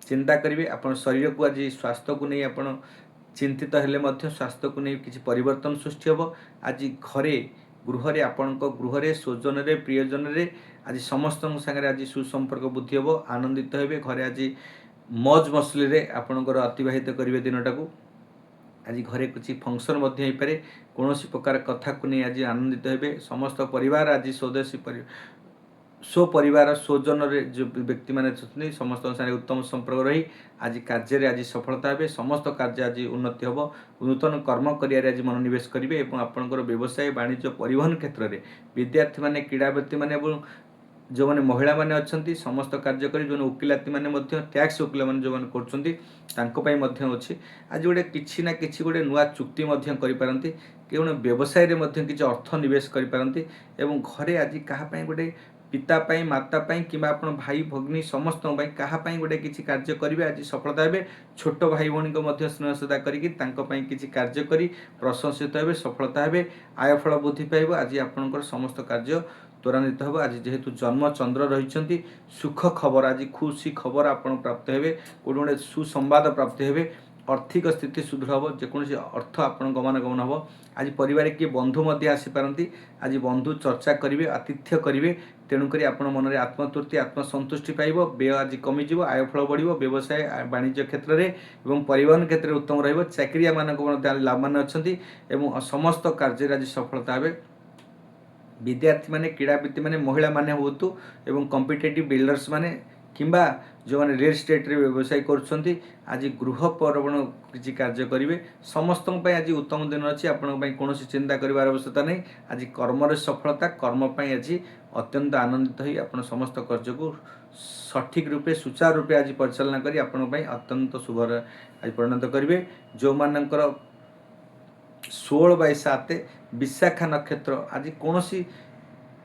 [SPEAKER 1] चिंता करेंगे। आपण शरीर को आज स्वास्थ्य को नहीं आपण चिंतित हेले मध्य स्वास्थ्य को नहीं किसी परिवर्तन सृष्टि हम। आज घरे गृह आपण गृह स्वजन रे प्रियजन रे आज समस्त सागर आज सुसंपर्क बुद्धि हम, आनंदित हेबे। घरे आज मौज मसली रे आपणकर अतिबाहित करेंगे दिनटा को। आज घरे कुछ फंक्शन मध्य हो पारे, कौन प्रकार कथा को नहीं आज आनंदित हेबे। समस्त परिवार आज स्वदेशी स्व परिवार स्वजन रे जो व्यक्ति माने समस्त सारे उत्तम संपर्क रही आज कार्य आज सफलता हे। समस्त कार्य आज उन्नति हम, नूतन कर्म करियर आज मनोनिवेश करेंगे। और आपणकर व्यवसाय वाणिज्य परिवहन क्षेत्र में विद्यार्थी माने क्रीड़ावृत्ति माने जो मैंने महिला माने अच्छी समस्त कार्य करी, जो वकिलाती माने टैक्स वकिल मैंने जो मैंने अच्छी आज गोटे किसी ना कि गोटे नुआ चुक्ति करिपारंती, केवल व्यवसाय रे किसी अर्थ निवेश करिपारंती। एवं घरे आज कहाँ गोटे पिता पाई माता पाई किंबा आपण भाई भगिनी समस्त कहाँ गोटे किसी कार्य करेंगे आज सफलता हे। छोट भाई भौणी को स्नेह श्रद्धा करी किसी कार्य करी प्रशंसित हे, सफलता हे। आयफल बुद्धि पाइब। आज आपणकर समस्त कार्य त्वरान्वित हो। आज जेहेतु जन्म चंद्र रही सुख खबर आज खुशी खबर आपण प्राप्त हे, गोटे गोटे सुसंवाद प्राप्त हे। आर्थिक स्थिति सुदृढ़ हम, जेकोसी अर्थ आपण गमनागमन हम। आज परिवार किए बंधु मध्य आसीपारती, आज बंधु चर्चा करेंगे आतिथ्य करेंगे। तेणुक आप मन में आत्मतृप्ति आत्मसंतुष्टि पाइब, व्यय आज कमिज, आयफल बढ़, व्यवसाय वाणिज्य क्षेत्र में परिवहन क्षेत्र में उत्तम रही। चाकरिया मानक लाभवान अच्छा समस्त कार्य आज सफलता हे। विद्यार्थी माने क्रीड़ावित्ती माने महिला माने होतु एवं कॉम्पिटिटिव बिल्डर्स माने किंबा जो माने रियल एस्टेट रे व्यवसाय करुछंती आज गृह परवण किसी कार्य करेंगे। समस्त आज उत्तम दिन अच्छी, आपण कौन चिंता करार आवश्यकता नहीं। आज कर्म सफलता कर्म आज अत्यंत आनंदित हो। आप समस्त कार्य को सठिक रूपे सुचारू रूपे आज परिचालना करी आपण अत्यंत शुभ आज परिणत करेंगे। जो मानकर 16/7 विशाखा नक्षत्र आज कौन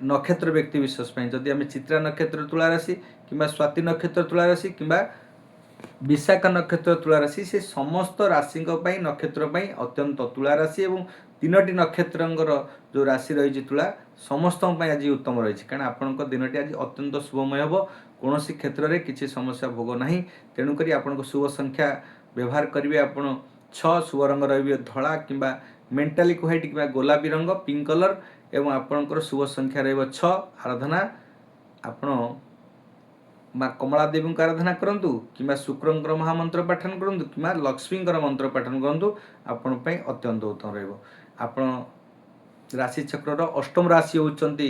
[SPEAKER 1] नक्षत्र व्यक्ति विशेष जदि आम चित्रा नक्षत्र तुला राशि किंबा स्वाति नक्षत्र तुला राशि किंबा विशाखा नक्षत्र तुला राशि से समस्त राशि नक्षत्र अत्यंत तुला राशि एवं तीनोटी नक्षत्रंकर जो राशि रही तुला समस्त आज उत्तम रही कारण आपण दिनटी आज अत्यंत शुभमय हम कौन क्षेत्र में किसी समस्या भोग ना तेणुक आपण शुभ संख्या व्यवहार करेंगे आपण 6 शुभ रंग रही धला कि मेंटालिक व्हाइट कि गोलापी रंग पिंक कलर एवं आपणकर शुभ संख्या रही 6 आराधना आपण माँ कमला देवी आराधना करूँ कि शुक्रंकर महामंत्र पाठन करूँ कि लक्ष्मी मंत्र पाठन करूँ आपण अत्यंत उत्तम रहा राशि चक्र अष्टम राशि होती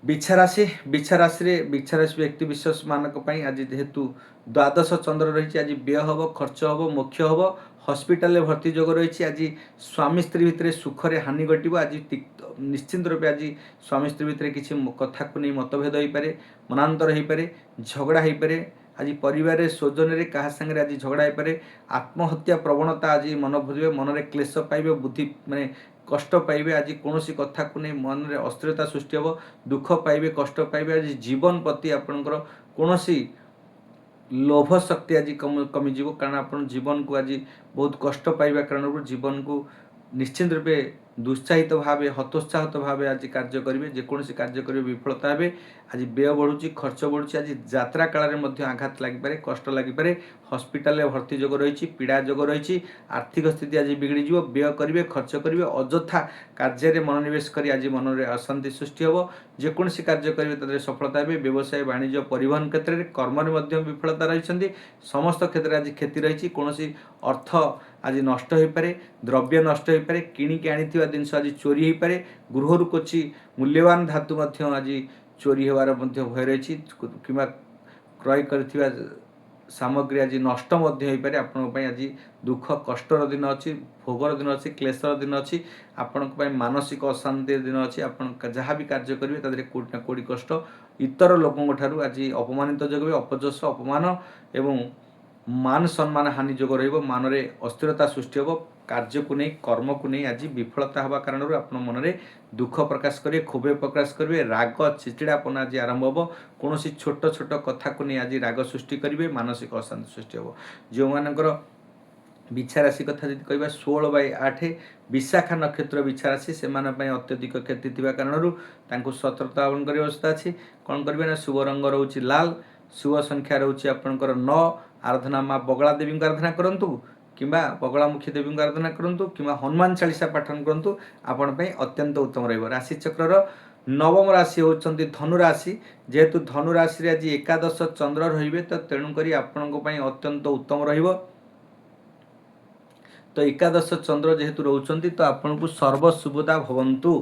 [SPEAKER 1] बिछा राशि व्यक्ति विशेष मानक आज जेहेतु द्वादश चंद्र रही आज व्यय हम खर्च हम मोक्ष हम हॉस्पिटल भर्ती जोग रही आज स्वामी स्त्री भितर सुखरे हानि घटो आज निश्चिंत रूपे आज स्वामी स्त्री भितर किसी कथा को नहीं मतभेद हो पारे मनांतर हो पारे झगड़ा हो पारे आज परिवार स्वजन क्या सागर आज झगड़ा हो पारे आत्महत्या प्रवणता आज मन भोजे मन में क्लेश पाइबे बुद्धि माने कष्ट पाइबे आज कौन कथा को नहीं मन में अस्थिरता सृष्टि हम दुख पाइबे कष्ट पाइबे आज जीवन प्रति आपणकर कौन लोभ शक्ति आज कमिज कारण आप जीवन को आज बहुत कष्ट पाइबा कारण जीवन को निश्चित रूपे दुत्साहित भाव हतोत्साहित भाव आज कार्य करेंगे जेकोसी कार्य करेंगे विफलता हे आज व्यय बढ़ुची खर्च बढ़ुची आज यात्रा काल में आघात लगिपे कष्ट लगिपे हॉस्पिटल भर्ती जोग रही पीड़ा जोग रही आर्थिक स्थिति आज बिगड़ी व्यय करेंगे खर्च करेंगे अଯଥା कार्य मनोनिवेश कर आज मन में अशांति सृष्टि हम जेकोसी कार्य करेंगे सफलता हे व्यवसाय वाणिज्य परिवहन क्षेत्र में कर्म में विफलता रही समस्त क्षेत्र में आज क्षति रही कौन अर्थ आज नष्ट हो पारे द्रव्य नष्ट हो पारे किणिकी आनी जिनस आज चोरी हो पारे गृह कोची मूल्यवान धातु आज चोरी होवार भय रही कि क्रय कर सामग्री आज नष्ट हो पारे आपण आज दुख कष्टर दिन अच्छी भोगर दिन अच्छी क्लेशर दिन अच्छी आपण मानसिक अशांति दिन अच्छी आप जहाँ भी कार्य करेंगे तादरे कोटी ना कोटी कष्ट इतर लोकों ठारू आज अपमानित जगह अपजस अपमान एवं मान सम्मान हानि जोग रही मान रे अस्थिरता सृष्टि हम कार्य को नहीं कर्म को नहीं आज विफलता हवा कारण आप मन में दुख प्रकाश करेंगे क्षोभ प्रकाश करेंगे राग चिड़चिड़ापन आज आरंभ हम कौन छोट छोट कथा को नहीं आज राग सृष्टि करेंगे मानसिक अशांति सृष्टि हम जो मानकर बिछा राशि कथा जी कह 16/8 विशाखा नक्षत्र बिछा राशि से अत्यधिक क्षति थी कारण सतर्कता अवलंबन कर अवस्था अच्छी कौन करेंगे ना शुभ रंग रोचे लाल शुभ संख्या रोचे आपंकर 9 आराधना माँ बगला देवी आराधना करूँ कि बगलामुखी देवी आराधना करूँ कि हनुमान चालीसा पाठन करूँ आपण अत्यंत उत्तम रही राशि चक्र नवम राशि होती धनुराशि जेहेतु धनुराशि आज एकादश चंद्र रे तो तेणुक आपण अत्यंत उत्तम रही तो एकादश चंद्र जेहेतु रोचंती तो आपन को सर्वसुभदा भवंतु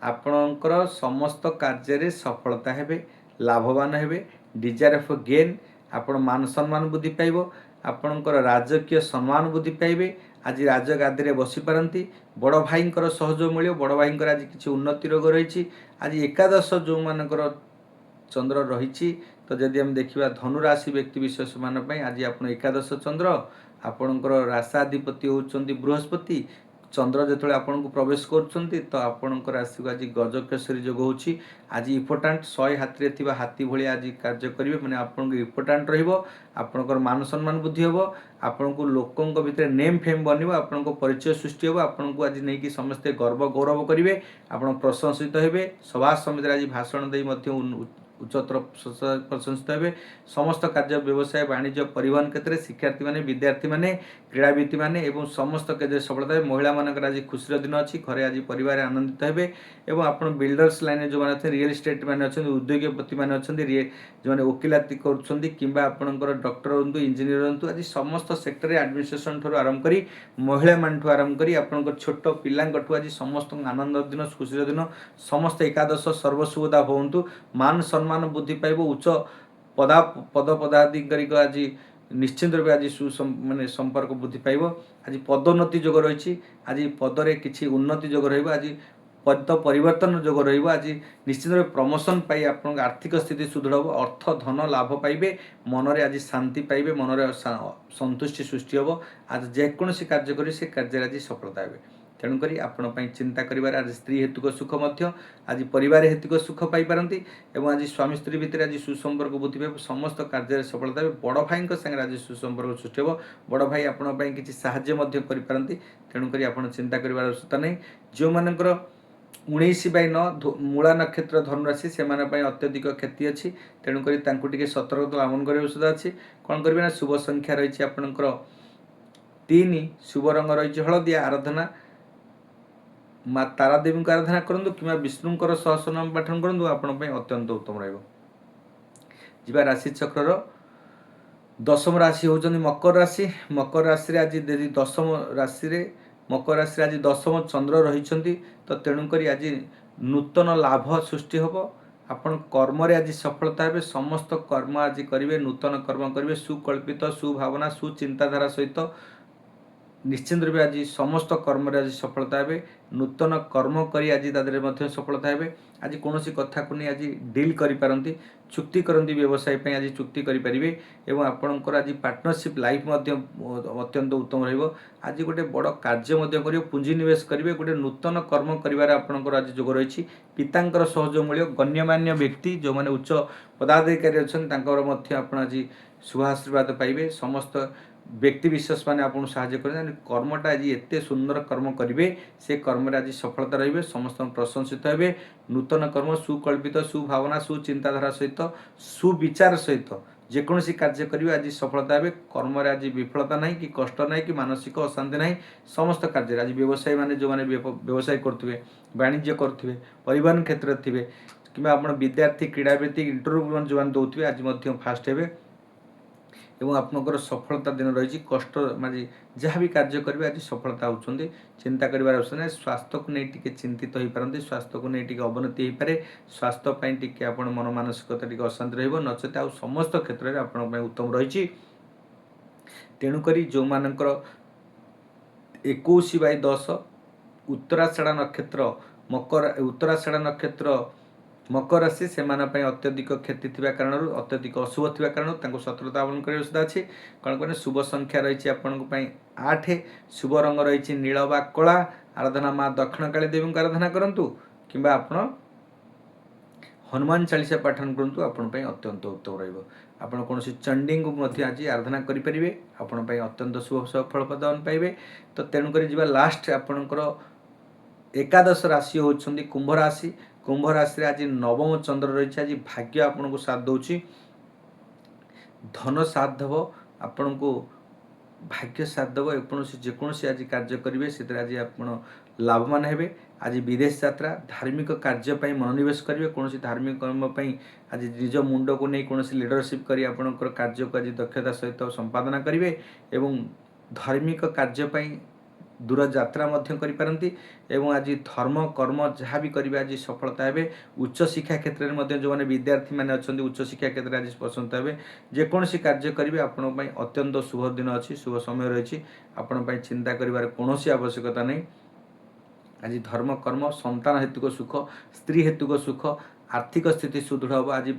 [SPEAKER 1] आपणकर समस्त कार्य सफलता हेबे लाभवान हेबे डिजायर ऑफ गेन आपण मान सम्मान बुद्धि पाइब आपणकर राजकीय सम्मान बुद्धि पाइबे आज राजगादी बसी पारती बड़ भाई सहयोग मिले बड़ भाई आज किसी उन्नति रोग रही आज एकादश जो मानकर चंद्र रही तो जदि हम देखा धनुराशि व्यक्ति विशेष मान आज आप एकादश चंद्र आपणकर राशाधिपति होती बृहस्पति चंद्र जो आपन को प्रवेश कर तो आपणकर राशि को आज गजकेशरी जोग होची आज इम्पोर्टाट 100 हाथी थी हाथी भाई आज कार्य करेंगे मैंने आपन को इम्पोर्टाट रहा मान सम्मान बुद्धि हम आपण को लोकों भितर नेम फेम बन आपण को परिचय सृष्टि हम आपण को आज नहीं कि समस्ते गर्व गौरव करेंगे आप प्रशंसित हेबे सभा समिति आज भाषण दे उच्चतर प्रशंसित हे समस्त कार्य व्यवसाय वाणिज्य परिवहन क्षेत्र में शिक्षार्थी मैंने विद्यार्थी मैंने क्रीड़ाविद मैंने समस्त कार्य सफलता महिला मानक आज खुशी दिन अच्छी घरे आज परिवार आनंदित हे और आप बिल्डर्स लाइन जो मैंने रियल एस्टेट मैंने अच्छा उद्योगपति मैंने अच्छा जो वकिलाती करपणकर डॉक्टर हूँ इंजीनियर हूँ आज समस्त सेक्टर में एडमिनिस्ट्रेशन ठूँ आरंभ कर महिला मान ठूँ आरंभ कर आप छोट पिला आज समस्त आनंद दिन खुशी दिन समस्त एकादश सर्वसुभदा भवंतु मान सम्मान बुद्धि पाइब उच्च पद पदाधिकारी आज निश्चिंत रूप आज माने संपर्क बुद्धि पाइब आज पदोन्नति जोग रही आज पदरे किसी उन्नति जोग रही आज पद परिवर्तन जोग रही आज निश्चित रूप प्रमोशन पाई आप आर्थिक स्थिति सुदृढ़ हो अर्थ धन लाभ पाइबे मन में आज शांति पाइबे मन में संतुष्टि सृष्टि हम आज जेकोसी कार्य करें से कार्य आज सफलता हे तेणुक आपण चिंता कर आज स्त्री हेतुक सुख आज परिवार हेतुक सुख पाइपारती और आज स्वामी स्त्री भितर आज सुसंपर्क बुद्धि पाइब समस्त कार्य सफलता बड़ भाई सागर आज सुसंपर्क सृष्टि हो बड़ भाई आपण किसी साहाय्य करपारती तेणुक आप चिंता कर आवश्यकता नहीं जो मानकर 19/9 मूला नक्षत्र धनुराशि से अत्यधिक क्षति अच्छी तेणुक सतर्कता अवलम्बन कर आवश्यकता अच्छी कौन करेंगे शुभ संख्या रही आपणकर 3 शुभ रंग रही हलदिया आराधना माँ तारा देवी को आराधना करूँ कि विष्णुकर सहस्रनाम पाठन करूँ आपण अत्यंत उत्तम रहा राशि चक्र दशम राशि होती मकर राशि आज दशम राशि मकर राशि आज दशम चंद्र रही तो तेणुक आज नूतन लाभ सृष्टि हम आपण कर्म आज सफलता हे समस्त कर्म आज करेंगे नूतन कर्म करेंगे सुकल्पित सुभावना सुचिंताधारा सहित निश्चिंत रूप आज समस्त कर्म आज सफलता हे नूतन कर्म करी आज तादेह सफलता हे आज कौन कथा को नहीं आज डील करपारती चुक्ति करती व्यवसाय पे आज चुक्ति करेंगे और आपणकर आज पार्टनरशिप लाइफ अत्यंत उत्तम रज गोटे बड़ कार्य कर पुंजी निवेश करेंगे गोटे नूतन कर्म कर आज जोग रही पितांकर सहयोग मिले गण्यमान्य व्यक्ति जो मैंने उच्च पदाधिकारी अच्छा आप आज शुभ आशीर्वाद पाइबे समस्त व्यक्ति विशेष मैंने आपको साहाय्य करें कर्मटा आज एत सुंदर कर्म करेंगे से कर्म आज सफलता रे समस्त प्रशंसित हे नूतन कर्म सुकल्पित सुभावना सुचिंताधारा सहित सुविचार सहित जेकोसी कार्य करेंगे आज सफलता हे कर्म आज विफलता नहीं कि कष्ट नहीं कि मानसिक अशांति नहीं समस्त कार्य आज व्यवसायी मैंने जो मैंने व्यवसाय करुवे वाणिज्य करुवे परिवहन क्षेत्र थे कि विद्यार्थी क्रीड़ाविद इंटरव्यू जो मैंने दौथे आज फास्ट हे एवं आपनकर सफलता दिन रही कष्ट माजी जहाँ भी कार्य करेंगे आज सफलता होती चिंता कर आवश्यक नहीं स्वास्थ्य को नहीं टिके चिंतित हो पारती स्वास्थ्य को नहीं टिके अवनति हो पाए स्वास्थ्य टिके आप मन मानसिकता टिके अशांति रही नचेत आ समस्त क्षेत्र में आपण उत्तम रही तेणुक जो मानकर 21/10 उत्तराषाढ़ नक्षत्र उत्तराषाढ़ नक्षत्र मकर राशि से अत्यधिक क्षति थी कारण अत्यधिक अशुभ थी कारण सतर्कता अवलम्बन कर अच्छी कौन कहते शुभ संख्या रही आपण 8 शुभ रंग रही नील बा कला आराधना माँ दक्षिण काली देवी को आराधना करूँ कि हनुमान चालीसा पाठन करूँ आपण अत्यंत उत्तम रहा कौन चंडी को आज आराधना करेंगे आपण अत्यंत शुभ सफल प्रदान पाइबे तो तेणुक लास्ट आपणकर एकादश राशि होती कुंभ राशि कुंभ राशि आज नवम चंद्र रही आज भाग्य आपन को साथ दौची धन साथ देव आपण को भाग्य साथ देव जेकोसी आज कार्य करेंगे से आज आप लाभवान हे आज विदेश यात्रा धार्मिक कार्य मनोनिवेश करेंगे कौन धार्मिक कर्म आज निज मुंड को नहीं कौन लीडरशिप कर आपणकर कार्य को आज दक्षता सहित संपादना करेंगे एवं धार्मिक कार्य दूर यात्रा करिपारंती एवं आज धर्म कर्म जहाँ भी करेंगे आज सफलता हे उच्च शिक्षा क्षेत्र में जो मैंने विद्यार्थी मैंने अच्छा उच्च शिक्षा क्षेत्र में आज पसंद हे जेकोसी कार्य करेंगे आपण अत्यंत शुभ दिन अच्छी शुभ समय रही आपण चिंता कर कौन आवश्यकता नहीं आज धर्म कर्म संतान हेतुक सुख स्त्री हेतुक सुख आर्थिक स्थिति सुदृढ़ हम आज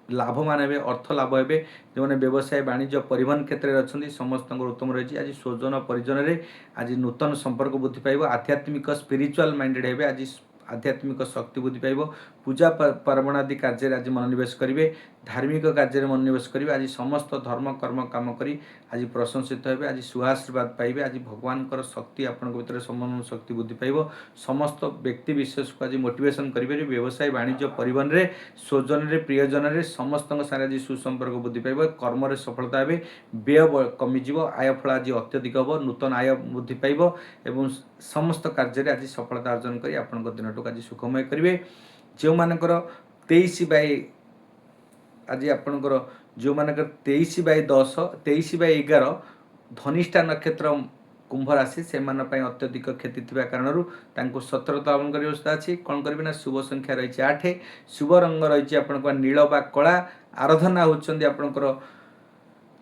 [SPEAKER 1] लाभवान हे अर्थ लाभ हे जो मैंने व्यवसाय वाणिज्य परिवहन क्षेत्र में अच्छा समस्त उत्तम रही आज स्वजन परिजन में आज नूतन संपर्क बुद्धि पाइब आध्यात्मिक स्पिरिचुअल माइंडेड हे आज आध्यात्मिक शक्ति बुद्धि पाइब पूजा पर्वण आदि कार्य आज मनोनिवेश करेंगे धार्मिक कार्य मनोनिवेश करेंगे आज समस्त धर्म कर्म काम करी आज प्रशंसित हे आज सुआशीर्वाद पाइबे आज भगवान शक्ति आपण भीतर सम्मान शक्ति बुद्धि पाइब समस्त व्यक्ति विशेष को आज मोटिवेशन करेंगे व्यवसाय वाणिज्य परिवहन में स्वजन में प्रियजन में समस्त आज सुसंपर्क बुद्धि पाइब कर्म सफलता हे व्यय कमिज आयफल आज अत्यधिक हम नूतन आय बुद्धि पाइब एवं समस्त कार्य आज सफलता अर्जन कर आपण दिन आज सुखमय करेंगे जो मानकर 23 आज आपणकर जो मानकर 23/10 23/11 धनिष्ठा नक्षत्र कुंभ राशि से अत्यधिक क्षति थी कारण सतर्कता अवलम्बन कर व्यवस्था अच्छी कौन करेंगे शुभ संख्या रही 8 शुभ रंग रही आप नील बा कला आराधना होती आपणकर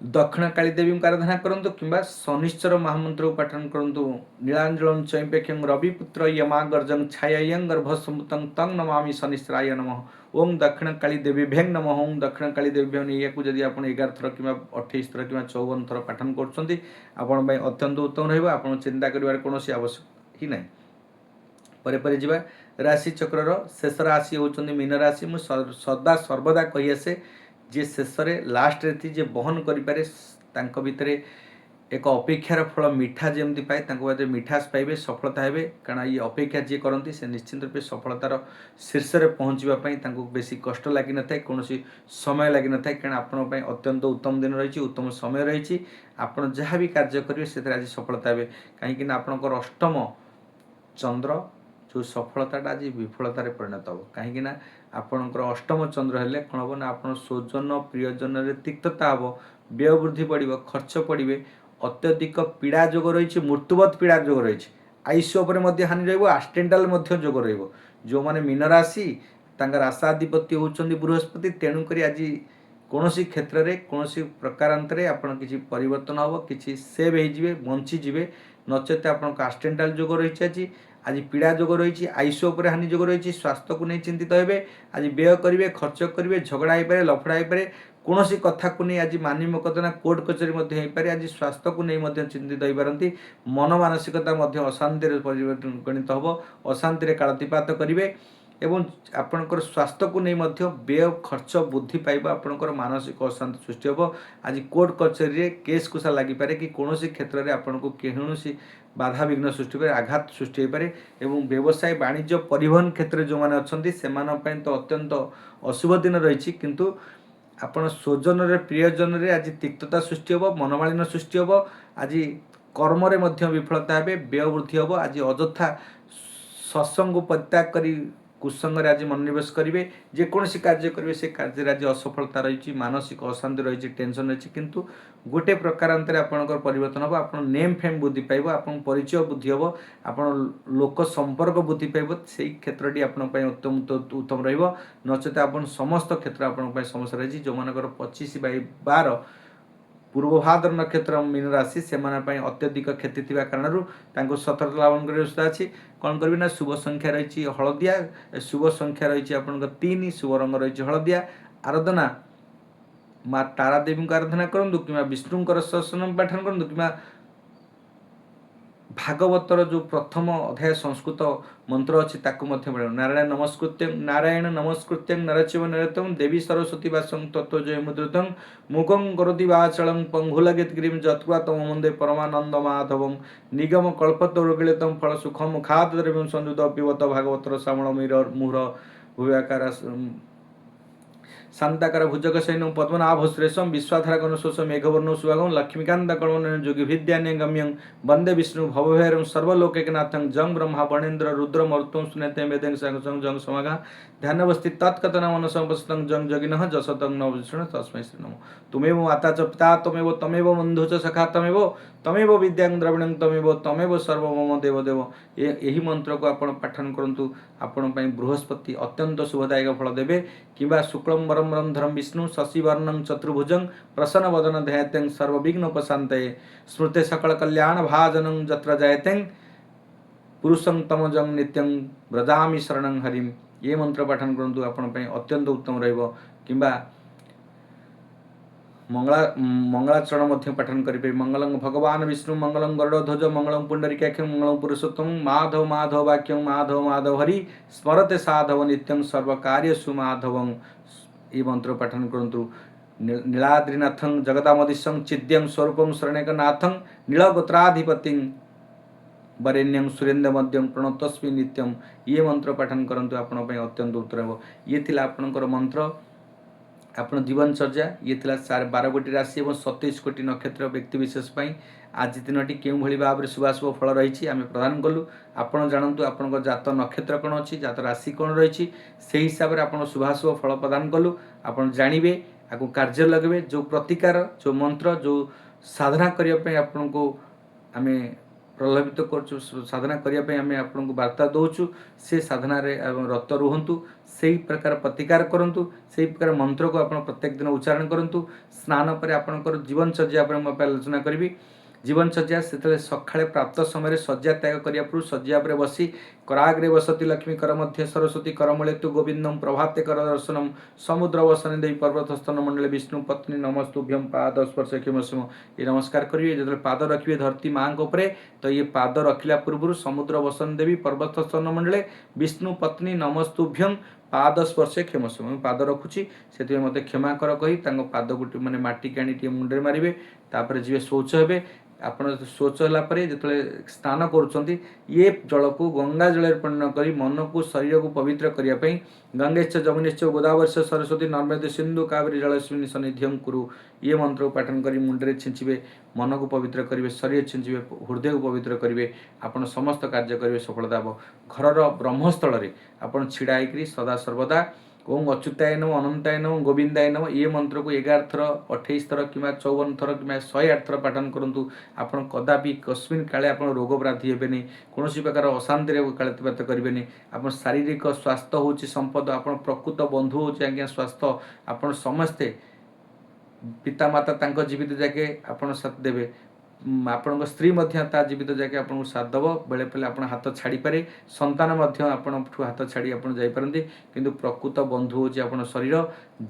[SPEAKER 1] दक्षिण काली देवी को आराधना करूँ कि शनिश्चर महामंत्र को पाठन करूँ नीलांजल चैपेक्यं रविपुत्र यमागर्जं छायायं गर्भसंभूतं तं नमामि शनिश्चराय नमः ओं दक्षिण काली देवी भेंग नमः ओं दक्षिण काली देवी भेंग या जदि आप 11 थर कि 28 थर कि 54 थर पाठन कर अत्यंत उत्तम रहा चिंता कर कौन आवश्यक ही ना पर जा राशि चक्रर शेष राशि होती मीन राशि मु सदा सर्वदा कही आसे जे शेष लास्ट रे जे बहन करें भितर एक अपेक्षार फल मिठा जमी पाए मिठास पाइबे सफलता हे कारण ये अपेक्षा जी करती से निश्चित रूप सफलतार शीर्ष में पहुँचापी बेसी कष्ट लगी न था कौन समय लगी न था कारण आपण अत्यंत उत्तम दिन रही उत्तम समय रही आपड़ जहाँ भी कार्य करेंगे से आज सफलता हे कहीं आपंकर अष्टम चंद्र जो सफलताटा आज विफलतार परिणत हो कहीं आपणकर अष्टम चंद्र हेल्ले कौन हम ना आप स्वजन प्रियजन तिक्तता हम व्यय वृद्धि बढ़ खर्च पड़े अत्यधिक पीड़ा जोग रही मृत्युवत पीड़ा जोग रही आयुष्य हानि रक्सीडेटाल जोग रो मैंने मीन राशि राशाधिपति होती बृहस्पति तेणुक आज कौन क्षेत्र में कौन प्रकारांतर आप परिवर्तन हम कि सेव हो बंचीजे नचेत आप एक्सीडेंटाल जोग रही आज पीड़ा जोग रही आयुष्य हानि जोग रही स्वास्थ्य को नहीं चिंतित हे आज व्यय करेंगे खर्च करेंगे झगड़ा हो पाए लफड़ा हो पाए कौन कथा को नहीं आज मानी मकदमा कोर्ट कचेरी हो आज स्वास्थ्य को नहीं चिंतित हो पारती मन मानसिकता अशांति परिगणित हम अशांति कालातिपात करेंगे एवं आपणकर स्वास्थ्य को नहीं व्यय खर्च बुद्धि पाइबा आपणकर मानसिक अशांति सृष्टि हम आज कोर्ट कचेरी केस कुसा लगी पारे कि कौन क्षेत्र में आपन को कौन बाधा विघ्न सृष्टि पारे आघात सृष्टि हो पारे एवं व्यवसाय वाणिज्य परिवहन क्षेत्र जो मैंने अच्छा तो अत्यंत अशुभ दिन रही किंतु आपण स्वजन प्रियजन आज तिक्तता सृष्टि हम मनमालिन सृष्टि हम आज कर्म विफलता हे व्यय वृद्धि हम आज अଯଥା सत्संग परित्याग करी कुसंग आज मनोनिवेश करेंगे जेकोसी कार्य करेंगे से कार्य आज असफलता रही मानसिक अशांति रही टेंशन रही किंतु गोटे प्रकारांतर आपंकर परिवर्तन हम आप नेम फेम बुद्धि पाइब आप परिचय बुद्धि हम आप लोक संपर्क बुद्धि पाइब से क्षेत्रटी आपन उत्तम उत्तम रचेत आप समस्त क्षेत्र आप समस्या रही जो मानकर 25/12 पूर्वभाद्र नक्षत्र मीन राशि से अत्यधिक क्षति थी कारण सतर्क लाभन कर अच्छी कौन करेंगे ना शुभ संख्या रही हलदिया शुभ संख्या रही आप 3 शुभ रंग रही हलदिया आराधना माँ तारा देवी को आराधना करूँ कि विष्णुकर सहस्रनाम पाठन करूँ कि भागवतर जो प्रथम अध्याय संस्कृत मंत्र अच्छी नारायण नमस्कृत्यं नरचिव नरोत्तमं देवी सरस्वती वासं तत्त्वजय मुद्रितं मुखं करोति वाचालं पंगुलगीतगिरिं जत्वा तम मुंदे परमानंद माधवं निगम कल्पतरुगिलितं फल सुखं मुखात् द्रव्यं संयुत पिबत भागवतर श्रवण मुहुर भूयाकार शांताकार भुजग सैन्य पद्मनाभ श्रेषम विश्वाधार गणशोष मेघवर्ण सुभागम लक्ष्मीकांत कणवन योगी विद्यान्य गम्यं वंदे विष्णु भवभैरव सर्वलोकनाथं जंग ब्रह्मा वर्णेन्द्र रुद्र मरुत्वं सुनेते वेदें संग जंग समागा ध्यानवस्थित तत्कथन मनसंपस्तं जंग जगिनः जसतं न विष्णु तस्मै श्री नमो तुमेव माता च पिता तमेव बंधु च सखा तमेव विद्यां द्रविणं तमेव सर्वमम देवदेव यही मंत्र को आपण पाठन करंतु आपण पई बृहस्पति अत्यंत शुभदायक फल देबे किबा शुक्लम वरम धरम विष्णु शशिवर्णं चतुर्भुजं प्रसन्न वदन ध्यायतें सर्वविघ्नोपशान्तये स्मृते सकल कल्याण भाजनं जत्र जायतें पुरुषं तमजं नित्यं व्रजामि शरणं हरिं ये मंत्र पाठन करंतु आपण पई अत्यंत उत्तम रहइबो किबा मंगलाचरण पाठन करेंगे मंगलं भगवान विष्णु मंगलं गरुड़ध्वज मंगलं पुंडरीकाक्षं मंगलं पुरुषोत्तम माधव माधव वाक्यं माधव माधव हरि स्मरते साधव नित्यं सर्वकार्यसु माधवं ये मंत्र पाठन करंतु नीलाद्रिनाथं जगदामदिशं चिद्यं स्वरूपं शरणैकनाथं नीलगोत्राधिपतिं वरेण्यं सुरेन्द्र मध्यं प्रणतस्मि नित्यं ये मंत्र पाठन करंतु आपण पई अत्यंत उत्तम ये थिला आपनकर मंत्र आपण जीवनचर्या ये थिला 12 कोटी राशि और 27 कोटी नक्षत्र व्यक्ति विशेष आज दिनटी क्यों भली भाव में शुभाशुभ फल रही आम प्रदान कलु आपण जानतु आपण जात नक्षत्र कौन अच्छी जात राशि कौन रही से हिसाब से आप शुभाशुभ फल प्रदान कलु आप जानवे आपको कार्य लगे जो प्रतिकार जो मंत्र जो साधना करने आपण को आम प्रलोभित कर साधना करने आम आपको वार्ता दौचु से साधना रत रुहतु से प्रकार प्रतिकार करूँ से प्रकार मंत्र को आप प्रत्येक दिन उच्चारण करूँ स्नान पर आपंकर जीवनचर्या पर आलोचना करी जीवनचर्या से सकाळे प्राप्त समय शज्या त्याग करने पूर्व शज्या पर बसी कराग्रे वसती लक्ष्मी कर मध्य सरस्वती करमूले तु गोविंदम प्रभाते कर दर्शनम समुद्र वसन देवी पर्वतस्थन मंडले विष्णु पत्नी नमस्तुभ्यम पाद स्पर्श क्षमस्म। ये नमस्कार करिए जो पाद रखिए धरती माँ उपरे तो ये पाद रखिला पूर्व समुद्र वसन देवी पर्वतस्थन मंडले विष्णु पत्नी नमस्तुभ्यम पाद स्पर्श क्षमस्म। पाद रखुची से मत क्षमा कर कही पाद गोटे मैंने मटिक आनी मुंडे मारे तापर जी शौच हे आपण शौच होगापर जो स्नान करुँच ये जल को गंगा जल परिणत कर मन को शरीर को पवित्र करने गंगेश्च जमुनेश्च गोदावरी सरस्वती नर्मदे सिंधु कावेरी जलस्विनी सन्निध्यम कुरु ये मंत्र को पाठन कर मुंडे छिंचे मन को पवित्र करेंगे शरीर छिंचे हृदय को पवित्र करेंगे आपड़ समस्त कार्य करेंगे सफलता हम घर ब्रह्मस्थल आपड़ छिड़ा होकर सदा सर्वदा ओम अच्युताय नम अनंताय नम गोविंदाय नम ये मंत्र को 11 थर 28 थर कि 54 थर कि 108 थर पाठन करूँ आप कदापि कस्मिन काले आप रोग व्याधि हेबेनि कौन प्रकार अशांति कालतिपात करेंगे आप शारीरिक स्वास्थ्य हूँ संपद आप प्रकृत बंधु हूँ आज्ञा स्वास्थ्य आप समस्ते पितामाता तांको जीवित जाके आप साथ देवे आपण स्त्री जीवित जाके आपको साथ दब बेले पेले आप हाथ छाड़ी पारे संतान आपण हाथ छाड़ी आप जापारती किंतु प्रकृत बंधु हूँ आप शरीर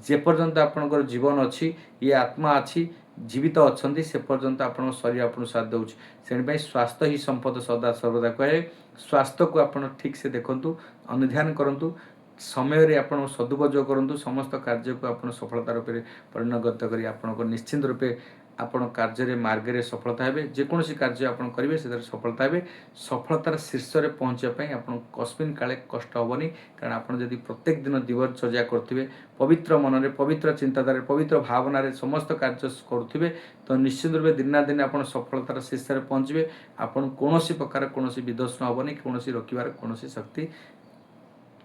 [SPEAKER 1] जेपर्यंत आपंकर जीवन अच्छी ये आत्मा अच्छी जीवित अच्छा से पर्यंत आप शरीर आपको साथ दौर से स्वास्थ्य ही संपद सदा सर्वदा कहे स्वास्थ्य को आप ठीक से देखु अनुध्यान करूँ समय रे आपण सदुपयोग करूँ समस्त कार्य को आप सफलता रूप परिणत करी आपण निश्चिंत रूपे आपण कार्य मार्ग में सफलता हे जेकोसी कार्य आप करेंगे से सफलता हे सफलतार शीर्ष में पहुँचापी आप कस्मिन काले कष्ट हेनी कारण आपड़ जब प्रत्येक दिन दिवचर्या करेंगे पवित्र मन में पवित्र चिंताधारा पवित्र भावना समस्त कार्य करुवे तो निश्चित रूप दिन दिन आप सफलतार शीर्ष में पहुँचे आपन कौन प्रकार कौन विदोषण हेनी कौन रोकबार कौन शक्ति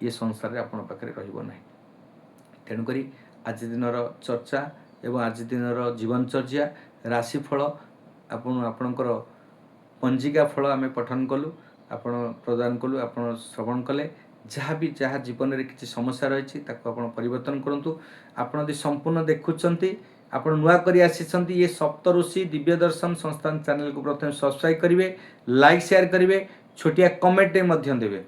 [SPEAKER 1] ये संसार में आपण पाखे रही तेणुक आज दिन चर्चा एवं आज दिन जीवनचर्या राशिफल आपणकर पंजिका फल आम पठन कलु आपण प्रदान कलु आप श्रवण कले जहाँ भी जहाँ जीवन में किसी समस्या रही परिवर्तन करूँ आप संपूर्ण देखुंट आप नुआ कर आसी ये सप्तऋषि दिव्य दर्शन संस्थान चैनल को प्रथम सब्सक्राइब करेंगे लाइक शेयर करेंगे छोटिया कमेंट देवे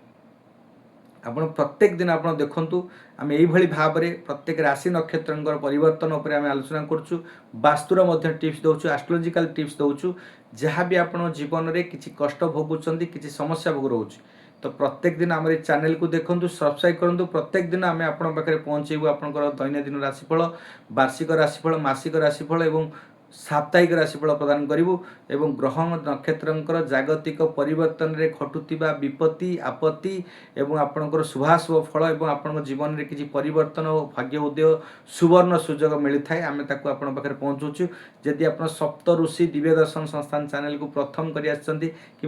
[SPEAKER 1] आपण प्रत्येक दिन आप देखु आम यही भाव में प्रत्येक राशि नक्षत्र परिवर्तन उपर आम आलोचना करुँ वास्तुर टिप्स दौचु एस्ट्रोलॉजिकल टिप्स दौचु जहाँ भी आप जीवन में किसी कष्ट भोगुंट किसी समस्या भोग रोच तो प्रत्येक दिन आम चैनल को देखु सब्सक्राइब करूँ प्रत्येक दिन आम आपण पाखे पहुँचेबू आपंकर दैनंदिन राशिफल वार्षिक राशिफल मासिक राशिफल एवं साप्ताहिक राशिफल प्रदान करूँ एवं ग्रह नक्षत्र जागतिक परिवर्तन में घटुवा विपत्ति आपत्ति एवं आपणकर शुभाशुभ फल एवं आपण जीवन में किसी परिवर्तन और भाग्य उदय सुवर्ण सुजोग मिलता है आम ताक आप पहुँचुचु जदि आप सप्तऋषि दिव्य दर्शन संस्थान चैनल को प्रथम कर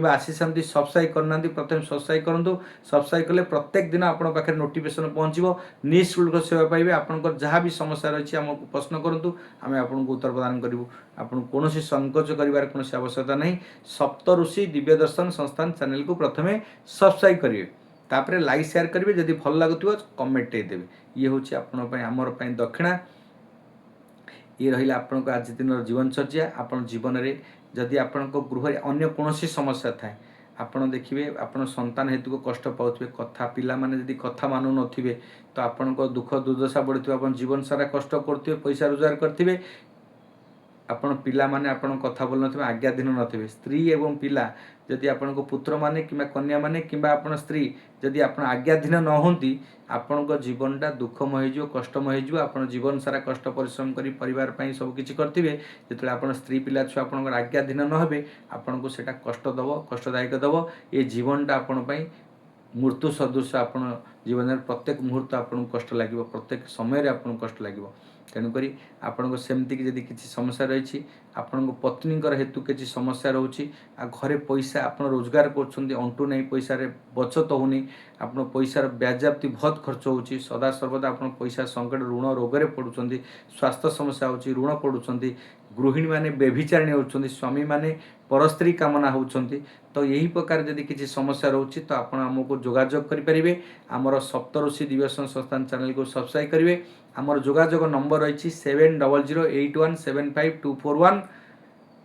[SPEAKER 1] आसी सब्सक्राइब करना प्रथम सब्सक्राइब करूँ सब्सक्राइब कले प्रत्येक दिन आप नोटिफिकेशन पहुँचो निःशुल्क सेवा पाइबे आपंकर जहाँ भी समस्या रही आमको प्रश्न करूँ आम आपको उत्तर प्रदान करूँ आपन कौन संकोच करिवार कौन आवश्यकता नहीं सप्तऋषि दिव्य दर्शन संस्थान चैनल को प्रथमे सब्सक्राइब करेंगे तापर लाइक शेयर करेंगे जदि भल लगुव कमेंट देवे ये हूँ आमर दक्षिणा ये रहा आपण आज दिन जीवनचर्या आपण जीवन में जदि आपण गृह अन्य कौन समस्या थाए आपण देखिए आपण संतान हेतु को कष्ट पाउथिबे कथा पिला माने जदि कथा मानु नथिबे तो आपण दुख दुर्दशा बढ़िथिबे आपण जीवन सारा कष्ट करथिबे पैसा रोजगार करथिबे आपण पिला माने आपण कथा बोल नथिबे आज्ञाधीन नथिबे स्त्री एवं पिला जदि आपण पुत्र माने किंबा कन्या माने किंबा आपण स्त्री जदि आपण आज्ञाधीन न होंती आपण जीवनटा दुखमय हो कष्टमय हो आपण जीवन सारा कष्ट परिश्रम करी परिवार पई सब किछि करथिबे जेतले आपण स्त्री पिला छुआ आपण आज्ञाधीन न हेबे आपण को सेटा कष्ट दबो कष्टदायक दबो ये जीवनटा आपण पई मृत्यु सदृश आपण जीवन में प्रत्येक मुहूर्त आपको कष्ट लगे प्रत्येक समय आपको कष्ट लगे तेणुक आपको सेमती जदि किसी समस्या रही आपण पत्नी हेतु किसी समस्या रोचे घरे पैसा आप रोजगार करंटू नहीं पैसा बचत होनी आप पैसार व्याजाप्ति बहुत खर्च हो सदा सर्वदा आप पैसा संकट ऋण रोग पड़ुं स्वास्थ्य समस्या हो ऋण पड़ुं गृहिणी माने व्यभिचारिणी होती स्वामी माने परस्त्री कामना होती तो यही प्रकार जदि किसी समस्या रोचे तो आप आमको जोगाजोग करेंगे आमर सप्तऋषि दिव्यसन संस्थान चैनल को सब्सक्राइब करेंगे आमर जोगाजोग नंबर रही 7008175241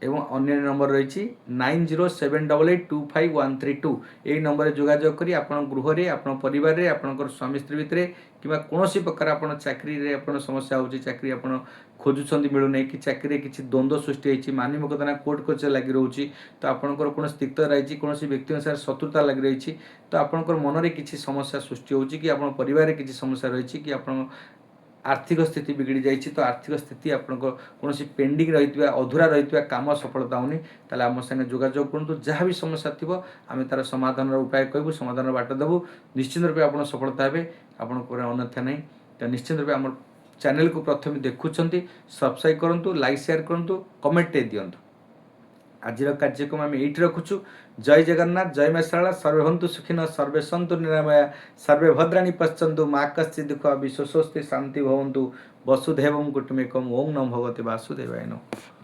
[SPEAKER 1] एवं अन्य नंबर रही 9078825132 यही नंबर जोगाजोग करी आपण गृह रे आपण परिवार रे आपण स्वामी स्त्री भितर कि कौन प्रकार आपण चाकरी रे आपण समस्या होची चाकरी आपण खोजुछंती मिलु नै कि चाकरी रे किछि द्वंद्व सृष्टि होची मानी मकदना कोर्ट कचेरी लागि रहउची तो आपणकर कोन स्थित रही कोन व्यक्ति अनुसार शत्रुता लागि रही तो आपणकर मन रे किछि समस्या सृष्टि होची कि आपण परिवार रे किछि समस्या रही कि आपण आर्थिक स्थिति बिगड़ी जाइए तो आर्थिक स्थिति आपण कौन पेंडिंग रही अधूरा रही काम सफलता होनी ताले आम संगे जोगाजोग करूँ जहाँ भी समस्या थी आम तार समाधान उपाय कहूँ समाधान बाट देवु निश्चित रूप आप सफलता हे आपण अन्यथा नहीं तो निश्चित रूप आम चैनल को प्रथम देखुं सब्सक्राइब करूँ लाइक शेयर करूँ कमेंट दिंतु आज कार्यक्रम आम ये रखुचु जय जगन्नाथ जय मां शारदा सर्वे हंतु सुखिन सर्वे सन्तु निरामया सर्वे भद्राणि पश्यन्तु मा कश्चित् दुःख विश्व स्वस्ति शांति भवन्तु वसुधैवं कुटुम्बकम् ओं नमो भगवते वासुदेवाय नमः।